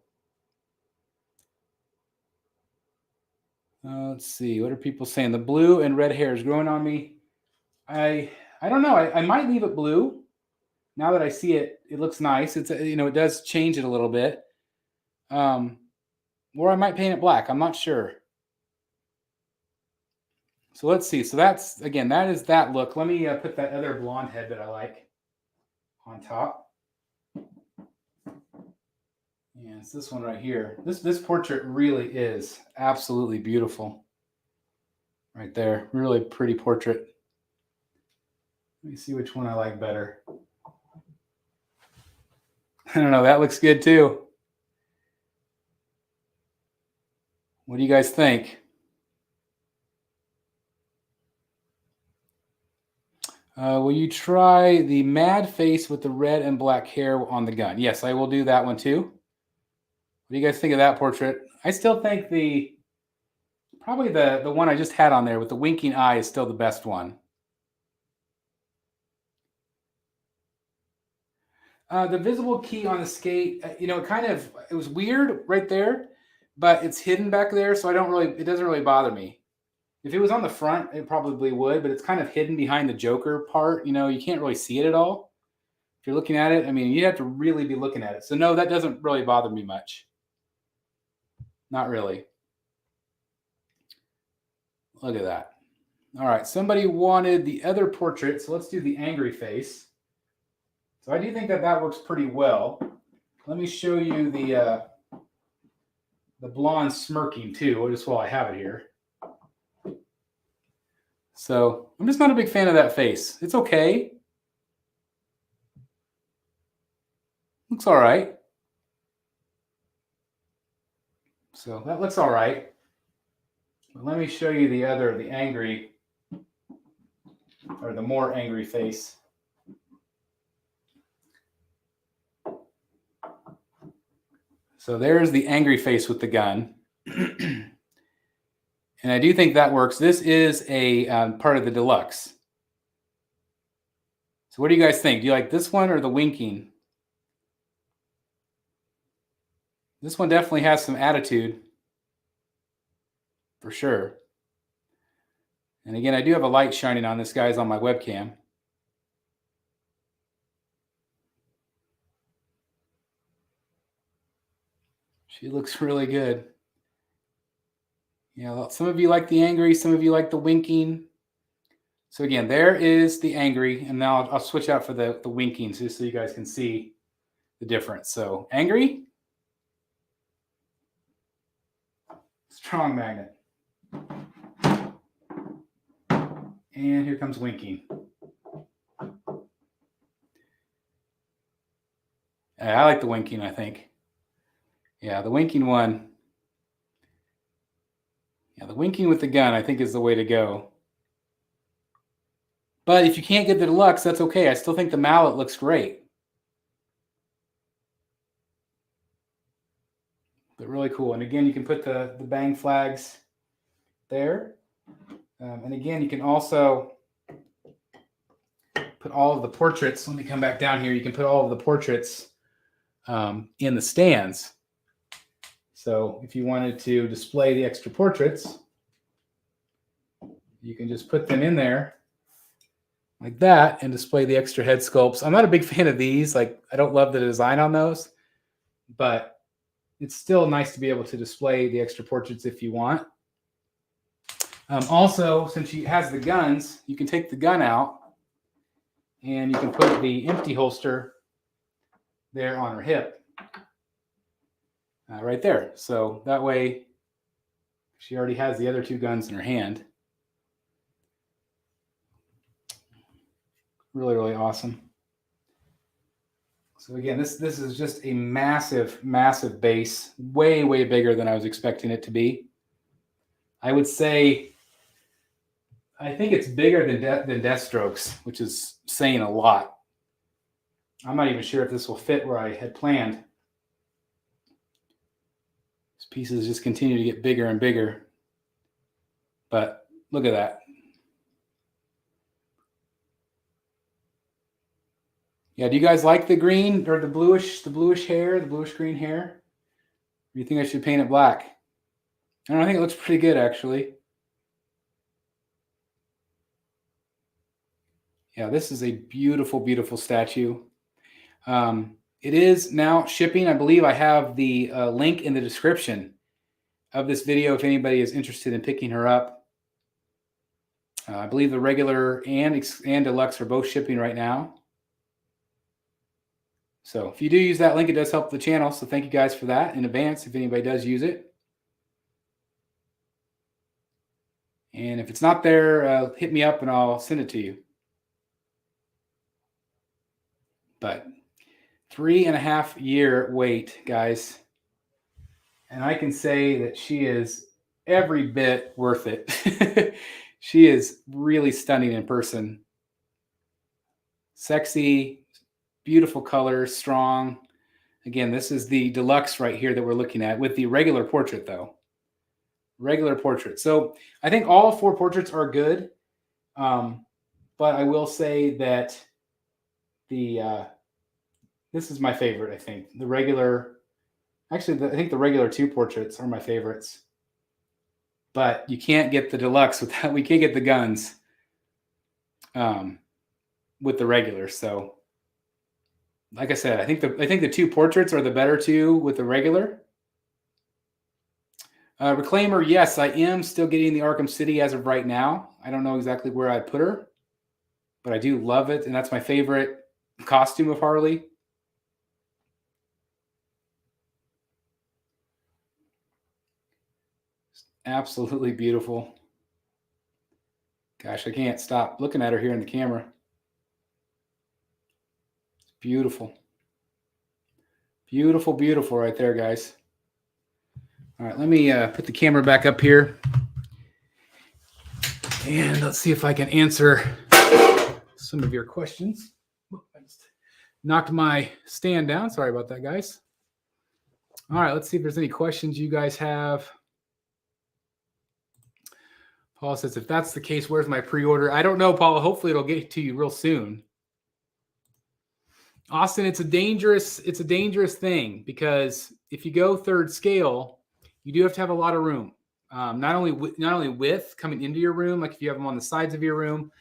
Let's see. What are people saying? The blue and red hair is growing on me. I don't know. I might leave it blue. Now that I see it, it looks nice. It's, you know, it does change it a little bit. Or I might paint it black. I'm not sure. So let's see. So that's, again, that is that look. Let me put that other blonde head that I like on top. Yeah, it's this one right here. This portrait really is absolutely beautiful. Right there. Really pretty portrait. Let me see which one I like better. I don't know. That looks good too. What do you guys think? Will you try the mad face with the red and black hair on the gun? Yes, I will do that one too. What do you guys think of that portrait? I still think probably the one I just had on there with the winking eye is still the best one. The visible key on the skate, you know, it was weird right there, but it's hidden back there, so it doesn't really bother me. If it was on the front, it probably would, but it's kind of hidden behind the Joker part. You know, you can't really see it at all. If you're looking at it, I mean, you have to really be looking at it. So no, that doesn't really bother me much. Not really. Look at that. All right, somebody wanted the other portrait, so let's do the angry face. So I do think that works pretty well. Let me show you the blonde smirking too, just while I have it here. So I'm just not a big fan of that face. It's okay. Looks all right. So that looks all right. Let me show you the angry, or the more angry face. So there's the angry face with the gun. And I do think that works. This is a part of the deluxe. So what do you guys think? Do you like this one or the winking? This one definitely has some attitude, for sure. And again, I do have a light shining on this guy's on my webcam. She looks really good. Yeah, some of you like the angry, some of you like the winking. So again, there is the angry, and now I'll switch out for the winking just so you guys can see the difference. So angry, strong magnet. And here comes winking. I like the winking, I think. Yeah, the winking one. Yeah, the winking with the gun, I think, is the way to go. But if you can't get the deluxe, that's okay. I still think the mallet looks great. But really cool. And again, you can put the bang flags there. And again, you can also put all of the portraits. Let me come back down here. You can put all of the portraits in the stands. So if you wanted to display the extra portraits, you can just put them in there like that and display the extra head sculpts. I'm not a big fan of these. Like, I don't love the design on those, but it's still nice to be able to display the extra portraits if you want. Also, since she has the guns, you can take the gun out and you can put the empty holster there on her hip. Right there. So that way she already has the other two guns in her hand. Really, really awesome. So again, this is just a massive, massive base, way, way bigger than I was expecting it to be. I would say, I think it's bigger than Deathstroke's, which is saying a lot. I'm not even sure if this will fit where I had planned. These pieces just continue to get bigger and bigger. But look at that. Yeah, do you guys like the green or the bluish hair, the bluish green hair? Or do you think I should paint it black? I don't know, I think it looks pretty good, actually. Yeah, this is a beautiful, beautiful statue. It is now shipping. I believe I have the link in the description of this video if anybody is interested in picking her up. I believe the regular and deluxe are both shipping right now. So if you do use that link, it does help the channel. So thank you guys for that in advance if anybody does use it. And if it's not there, hit me up and I'll send it to you. But 3.5 year wait, guys. And I can say that she is every bit worth it. She is really stunning in person. Sexy, beautiful colors, strong. Again, this is the deluxe right here that we're looking at with the regular portrait, though. Regular portrait. So I think all 4 portraits are good. But I will say that this is my favorite, I think. The regular, actually, I think the regular 2 portraits are my favorites. But you can't get the deluxe without, we can't get the guns with the regular. So like I said, I think the 2 portraits are the better 2 with the regular. Reclaimer, yes, I am still getting the Arkham City as of right now. I don't know exactly where I put her, but I do love it, and that's my favorite costume of Harley. Absolutely beautiful. Gosh, I can't stop looking at her here in the camera. It's beautiful. Beautiful, beautiful right there, guys. All right, let me put the camera back up here And let's see if I can answer some of your questions. I just knocked my stand down. Sorry about that, guys. All right, let's see if there's any questions you guys have. Paul says, if that's the case, where's my pre-order? I don't know, Paula. Hopefully it'll get to you real soon. Austin, it's a dangerous thing, because if you go third scale, you do have to have a lot of room. Not only width coming into your room, like if you have them on the sides of your room.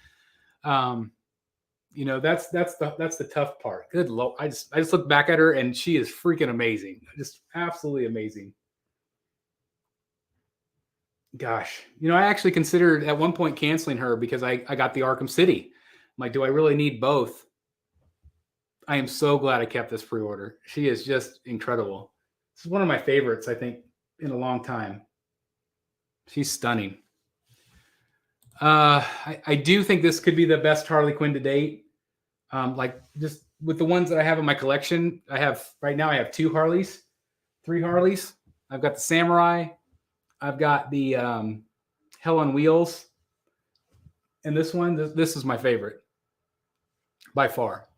You know, that's the tough part. Good Lord. I just look back at her and she is freaking amazing. Just absolutely amazing. Gosh, you know, I actually considered at one point canceling her because I got the Arkham City. I'm like, do I really need both? I am so glad I kept this pre-order. She is just incredible. This is one of my favorites, I think, in a long time. She's stunning. I do think this could be the best Harley Quinn to date. Like just with the ones that I have in my collection, I have 3 Harleys. I've got the Samurai. I've got the Hell on Wheels. And this one, this is my favorite by far.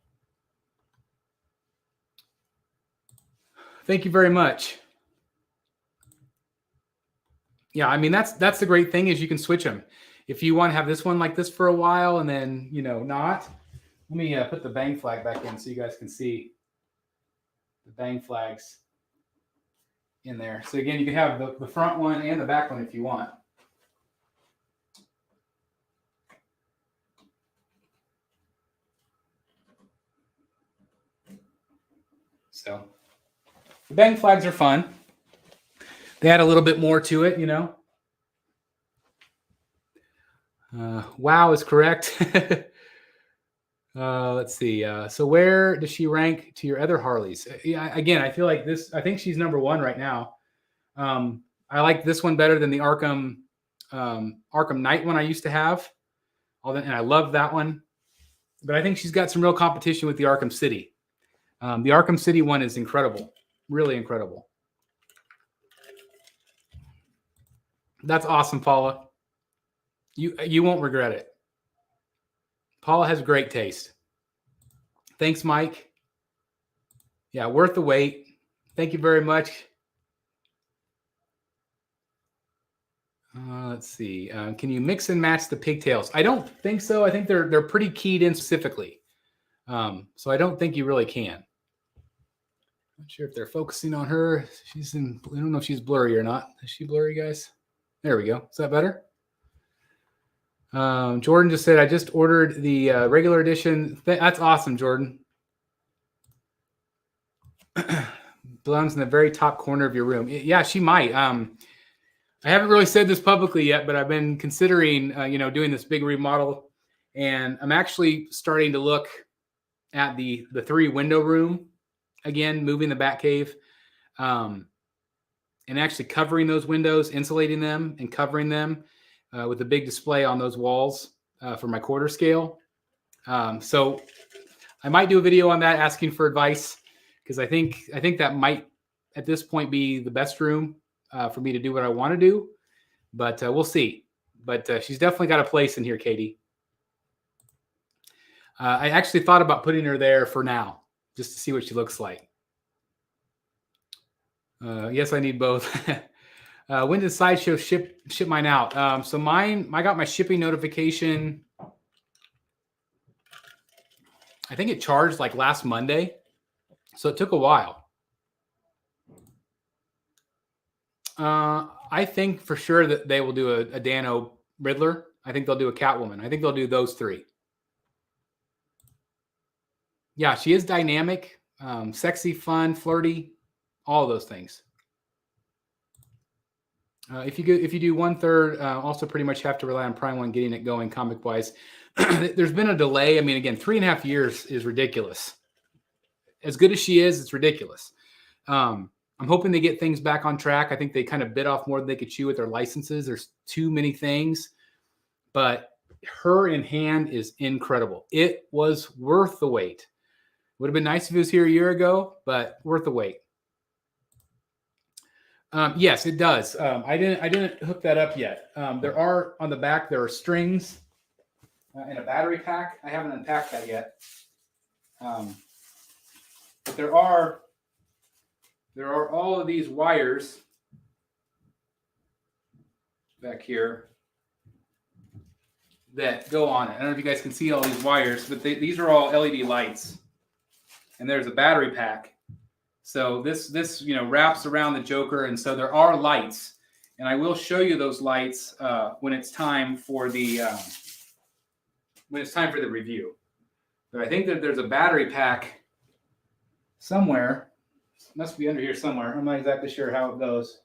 Thank you very much. Yeah, I mean, that's the great thing is you can switch them. If you want to have this one like this for a while and then, you know, not. Let me put the bang flag back in so you guys can see the bang flags in there. So again, you can have the front one and the back one if you want. So the bang flags are fun. They add a little bit more to it, you know. Wow is correct. Let's see. So where does she rank to your other Harleys? Yeah, again, I feel like this. I think she's number 1 right now. I like this one better than the Arkham Knight one I used to have. And I love that one. But I think she's got some real competition with the Arkham City. The Arkham City one is incredible, really incredible. That's awesome, Paula. You won't regret it. Paula has great taste. Thanks, Mike. Yeah, worth the wait. Thank you very much. Let's see. Can you mix and match the pigtails? I don't think so. I think they're pretty keyed in specifically. So I don't think you really can. Not sure if they're focusing on her. I don't know if she's blurry or not. Is she blurry, guys? There we go. Is that better? Jordan just said, I just ordered the regular edition. That's awesome, Jordan. Belongs in the very top corner of your room. Yeah, she might. I haven't really said this publicly yet, but I've been considering, doing this big remodel. And I'm actually starting to look at the 3 window room. Again, moving the Batcave. And actually covering those windows, insulating them, and covering them. With a big display on those walls for my quarter scale. So I might do a video on that asking for advice, because I think that might at this point be the best room for me to do what I want to do, but we'll see. But she's definitely got a place in here, Katie. I actually thought about putting her there for now, just to see what she looks like. Yes, I need both. When did Sideshow ship mine out? So I got my shipping notification. I think it charged like last Monday. So it took a while. I think for sure that they will do a Dano Riddler. I think they'll do a Catwoman. I think they'll do those 3. Yeah, she is dynamic, sexy, fun, flirty, all of those things. If you do 1/3, also pretty much have to rely on Prime One getting it going comic wise. There's been a delay. I mean, again, 3.5 years is ridiculous. As good as she is, it's ridiculous. I'm hoping they get things back on track. I think they kind of bit off more than they could chew with their licenses. There's too many things, but her in hand is incredible. It was worth the wait. Would have been nice if it was here a year ago, but worth the wait. Yes, it does. I didn't hook that up yet. There are on the back. There are strings and a battery pack. I haven't unpacked that yet. But there are all of these wires back here that go on it. I don't know if you guys can see all these wires, but these are all LED lights, and there's a battery pack. So this wraps around the Joker, and so there are lights, and I will show you those lights when it's time for the review. But I think that there's a battery pack somewhere. It must be under here somewhere. I'm not exactly sure how it goes.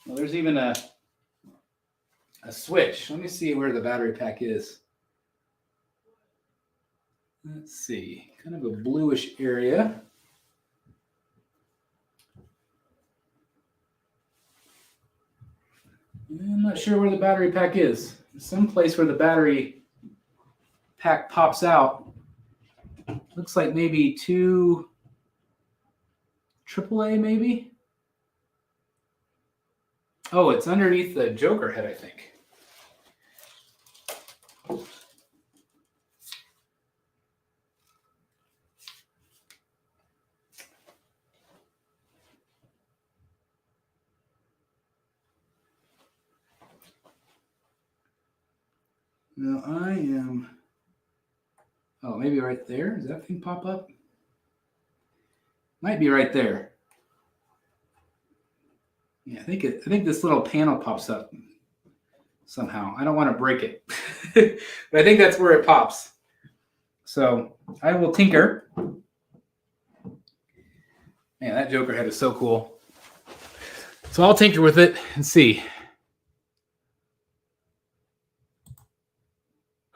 Well, there's even a switch. Let me see where the battery pack is. Let's see, kind of a bluish area. I'm not sure where the battery pack is. Some place where the battery pack pops out. Looks like maybe 2 AAA, maybe. Oh, it's underneath the Joker head, I think. Now I am. Oh, maybe right there. Does that thing pop up? Might be right there. Yeah, I think this little panel pops up somehow. I don't want to break it, but I think that's where it pops. So I will tinker. Man, that Joker head is so cool. So I'll tinker with it and see.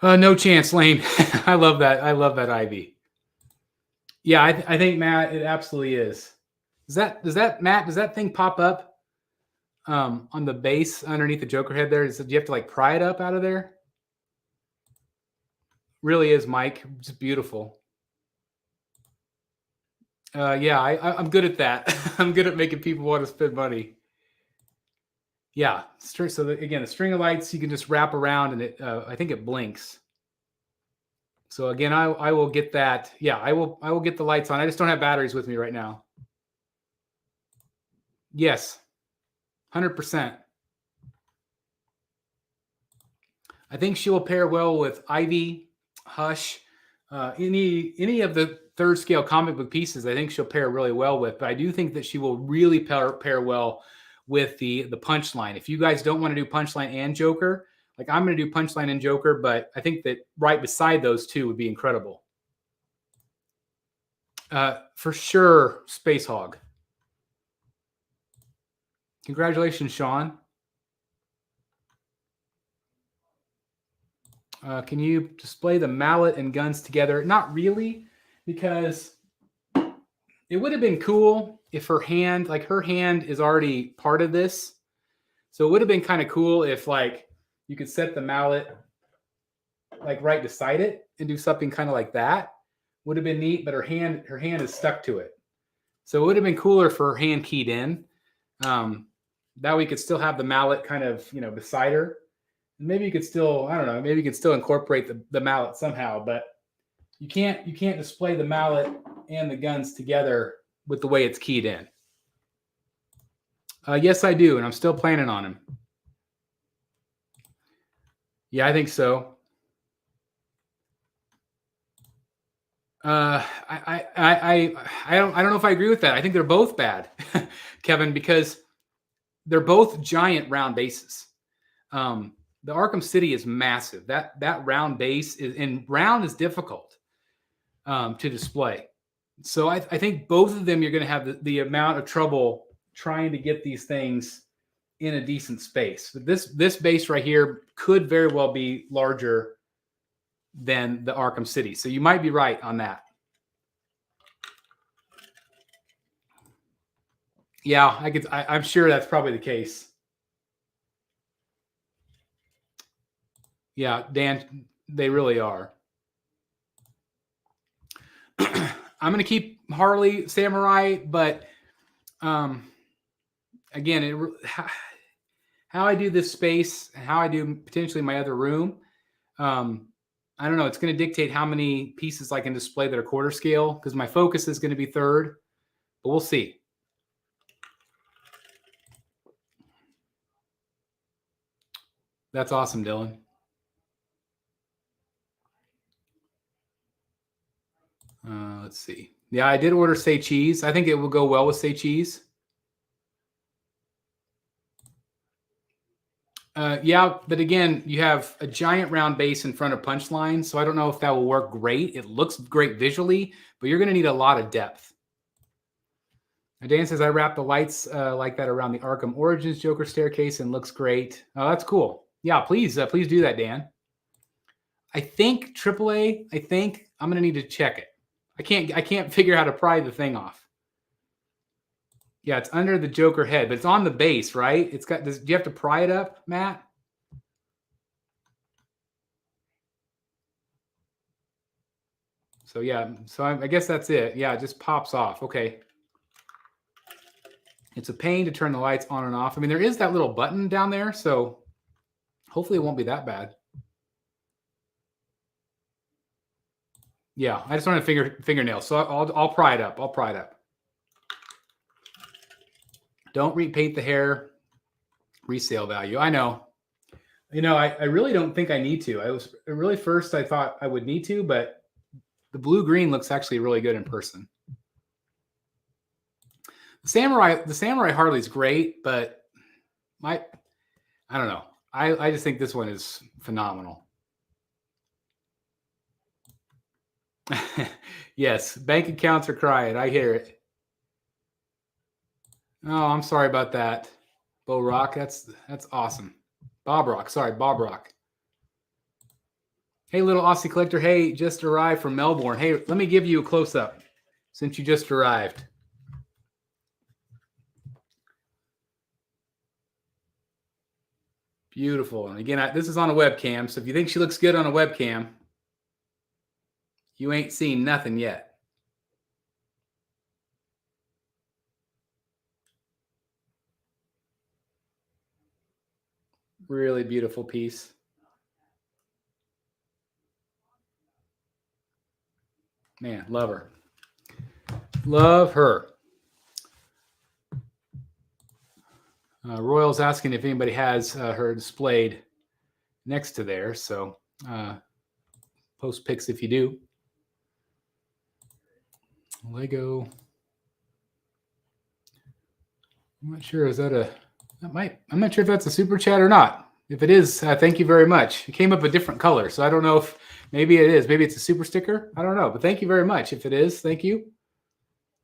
No chance, Lane. I love that. I love that Ivy. Yeah, I think, Matt, it absolutely is. Does that thing pop up on the base underneath the Joker head there? Do you have to like pry it up out of there? Really is, Mike. Just beautiful. Yeah, I'm good at that. I'm good at making people want to spend money. Yeah, so again, the string of lights you can just wrap around, and it I think it blinks. So again, I will get that. Yeah, I will get the lights on. I just don't have batteries with me right now. Yes, 100%. I think she will pair well with Ivy, Hush, any of the third scale comic book pieces. I think she'll pair really well with. But I do think that she will really pair well with the Punchline. If you guys don't want to do Punchline and Joker, like I'm going to do Punchline and Joker, but I think that right beside those two would be incredible. For sure, Space Hog. Congratulations, Sean. Can you display the mallet and guns together? Not really, because it would have been cool if her hand is already part of this. So it would have been kind of cool if like you could set the mallet like right beside it and do something kind of like that. Would have been neat, but her hand is stuck to it. So it would have been cooler for her hand keyed in. That we could still have the mallet kind of, beside her. And maybe you could still, I don't know, maybe you could still incorporate the mallet somehow, but you can't display the mallet and the guns together with the way it's keyed in. Yes, I do, and I'm still planning on them. Yeah, I think so. I don't know if I agree with that. I think they're both bad, Kevin, because they're both giant round bases. The Arkham City is massive. That round base round is difficult to display. So I think both of them you're going to have the amount of trouble trying to get these things in a decent space. But this base right here could very well be larger than the Arkham City. So you might be right on that. Yeah, I'm sure that's probably the case. Yeah, Dan, they really are. I'm going to keep Harley Samurai, but again, how I do this space, how I do potentially my other room, I don't know. It's going to dictate how many pieces I can display that are quarter scale, because my focus is going to be third, but we'll see. That's awesome, Dylan. Let's see. Yeah, I did order say cheese. I think it will go well with say cheese. Yeah, but again, you have a giant round base in front of punchline, so I don't know if that will work great. It looks great visually, but you're going to need a lot of depth. Dan says, I wrap the lights like that around the Arkham Origins Joker staircase and looks great. Oh, that's cool. Yeah, please do that, Dan. I think AAA, I'm going to need to check it. I can't figure out how to pry the thing off. Yeah, it's under the Joker head, but it's on the base, right? It's got this. Do you have to pry it up, Matt? So yeah, so I guess that's it. Yeah, it just pops off. Okay. It's a pain to turn the lights on and off. I mean, there is that little button down there, so hopefully it won't be that bad. Yeah, I just want to fingernail. So I'll pry it up. Don't repaint the hair. Resale value. I know. You know, I really don't think I need to. First I thought I would need to, but the blue-green looks actually really good in person. The Samurai Harley's great, but I don't know. I just think this one is phenomenal. Yes, bank accounts are crying. I hear it. Oh, I'm sorry about that. Bo Rock, that's awesome. Bob Rock. Hey, little Aussie collector. Hey, just arrived from Melbourne. Hey, let me give you a close-up since you just arrived. Beautiful. And again, this is on a webcam, so if you think she looks good on a webcam, you ain't seen nothing yet. Really beautiful piece. Man, love her. Love her. Royal's asking if anybody has her displayed next to there. So post pics if you do. Lego. I'm not sure. I'm not sure if that's a super chat or not. If it is, thank you very much. It came up a different color, so I don't know if maybe it is. Maybe it's a super sticker. I don't know, but thank you very much. If it is, thank you.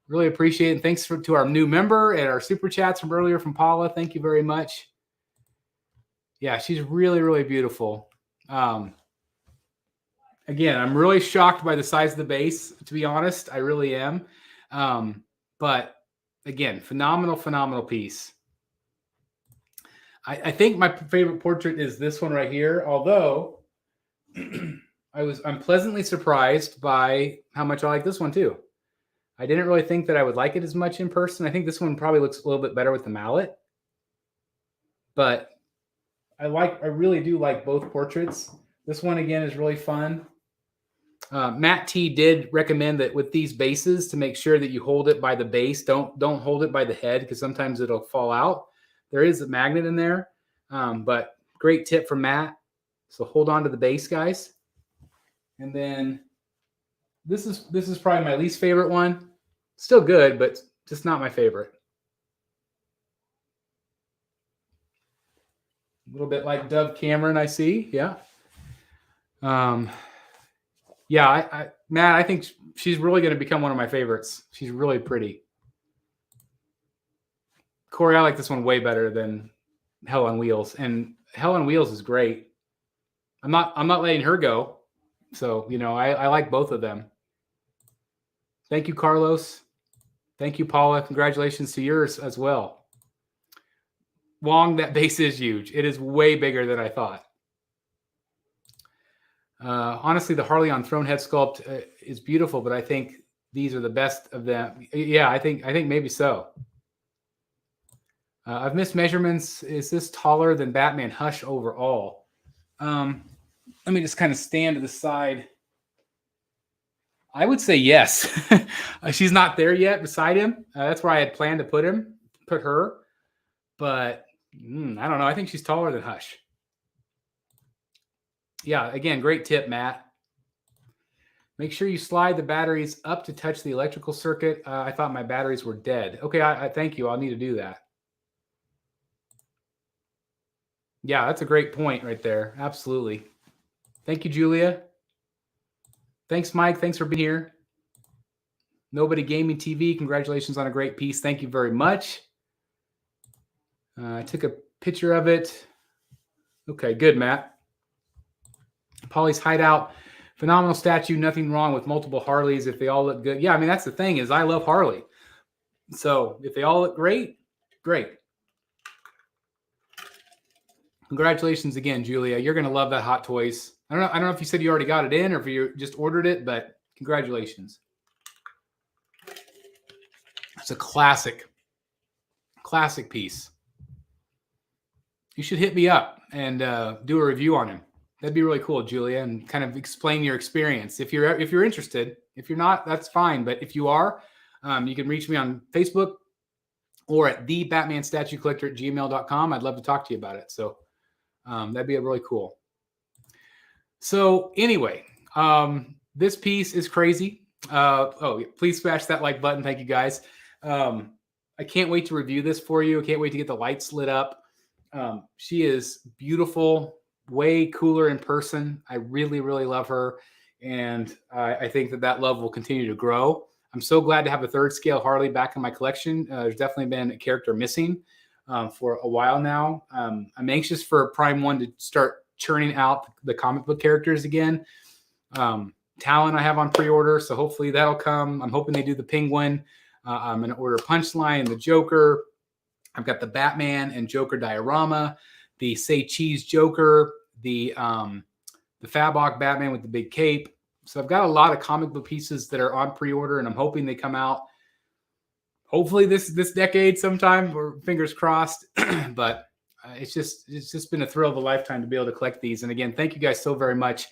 Really appreciate it. And thanks to our new member and our super chats from earlier from Paula. Thank you very much. Yeah, she's really, really beautiful. Again, I'm really shocked by the size of the base, to be honest. I really am. But again, phenomenal piece. I think my favorite portrait is this one right here, although I'm pleasantly surprised by how much I like this one too. I didn't really think that I would like it as much in person. I think this one probably looks a little bit better with the mallet. But I really do like both portraits. This one, again, is really fun. Matt T did recommend that with these bases to make sure that you hold it by the base. Don't hold it by the head because sometimes it'll fall out. There is a magnet in there, but great tip from Matt. So hold on to the base, guys. And then this is probably my least favorite one. Still good, but just not my favorite. A little bit like Dove Cameron, I see. Yeah. Yeah, Matt, I think she's really going to become one of my favorites. She's really pretty. Corey, I like this one way better than Hell on Wheels, and Hell on Wheels is great. I'm not letting her go. So, you know, I like both of them. Thank you, Carlos. Thank you, Paula. Congratulations to yours as well. Wong, that base is huge. It is way bigger than I thought. Honestly, the Harley on Throne head sculpt is beautiful, but I think these are the best of them. Yeah, I think maybe so. I've missed measurements. Is this taller than Batman Hush overall? Let me just kind of stand to the side. I would say yes. She's not there yet beside him. That's where I had planned to put her. But I don't know. I think she's taller than Hush. Yeah, again, great tip, Matt. Make sure you slide the batteries up to touch the electrical circuit. I thought my batteries were dead. Okay, I thank you. I'll need to do that. Yeah, that's a great point right there. Absolutely. Thank you, Julia. Thanks, Mike. Thanks for being here. Nobody Gaming TV, congratulations on a great piece. Thank you very much. I took a picture of it. Okay, good, Matt. Polly's Hideout, phenomenal statue. Nothing wrong with multiple Harleys if they all look good. Yeah, I mean, that's the thing is I love Harley. So if they all look great, great. Congratulations again, Julia. You're going to love that Hot Toys. I don't know if you said you already got it in or if you just ordered it, but congratulations. It's a classic piece. You should hit me up and do a review on him. That'd be really cool, Julia, and kind of explain your experience. If you're interested, if you're not, that's fine. But if you are, you can reach me on Facebook or at thebatmanstatuecollector@gmail.com. I'd love to talk to you about it. So that'd be really cool. So anyway, this piece is crazy. Please smash that like button. Thank you, guys. I can't wait to review this for you. I can't wait to get the lights lit up. She is beautiful, way cooler in person. I really, really love her. And I think that love will continue to grow. I'm so glad to have a third scale Harley back in my collection. There's definitely been a character missing for a while now. I'm anxious for Prime 1 to start churning out the comic book characters again. Talon I have on pre-order, so hopefully that'll come. I'm hoping they do the Penguin. I'm going to order Punchline and the Joker. I've got the Batman and Joker diorama, the Say Cheese Joker, the Fabok Batman with the big cape. So I've got a lot of comic book pieces that are on pre-order, and I'm hoping they come out hopefully this decade sometime, or fingers crossed. But it's just been a thrill of a lifetime to be able to collect these. And again, thank you guys so very much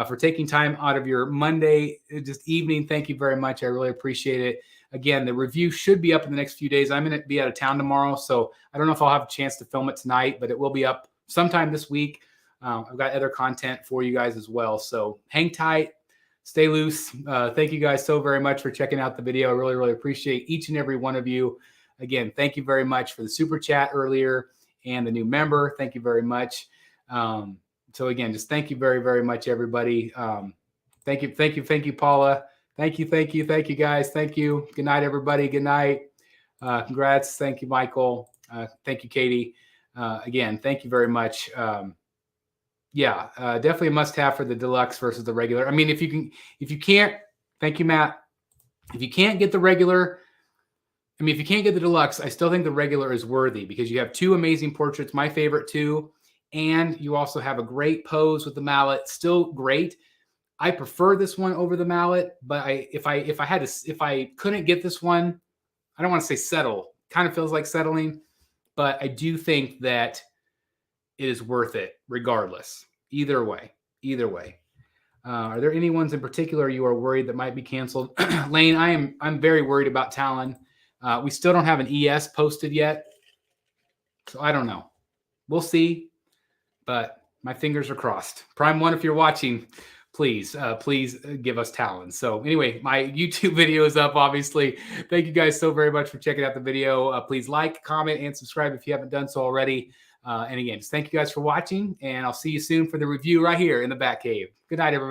for taking time out of your Monday just evening. Thank you very much. I really appreciate it. Again, the review should be up in the next few days. I'm going to be out of town tomorrow, so I don't know if I'll have a chance to film it tonight, but it will be up sometime this week. I've got other content for you guys as well. So hang tight, stay loose. Thank you guys so very much for checking out the video. I really, really appreciate each and every one of you. Again, thank you very much for the super chat earlier and the new member. Thank you very much. So again, just thank you very, very much, everybody. Thank you, Paula. Thank you, guys. Thank you. Good night, everybody. Good night. Congrats. Thank you, Michael. Thank you, Katie. Again, thank you very much. Definitely a must-have for the deluxe versus the regular. I mean, if you can't, thank you, Matt. If you can't get the regular, if you can't get the deluxe, I still think the regular is worthy because you have two amazing portraits, my favorite too, and you also have a great pose with the mallet. Still great. I prefer this one over the mallet, but if I couldn't get this one, I don't want to say settle. Kind of feels like settling, but I do think that it is worth it regardless. Either way. Are there any ones in particular you are worried that might be canceled? Lane, I'm very worried about Talon. We still don't have an ES posted yet, so I don't know. We'll see, but my fingers are crossed. Prime 1, if you're watching, please give us Talon. So anyway, my YouTube video is up, obviously. Thank you guys so very much for checking out the video. Please like, comment, and subscribe if you haven't done so already. And again, just thank you guys for watching, and I'll see you soon for the review right here in the Batcave. Good night, everybody.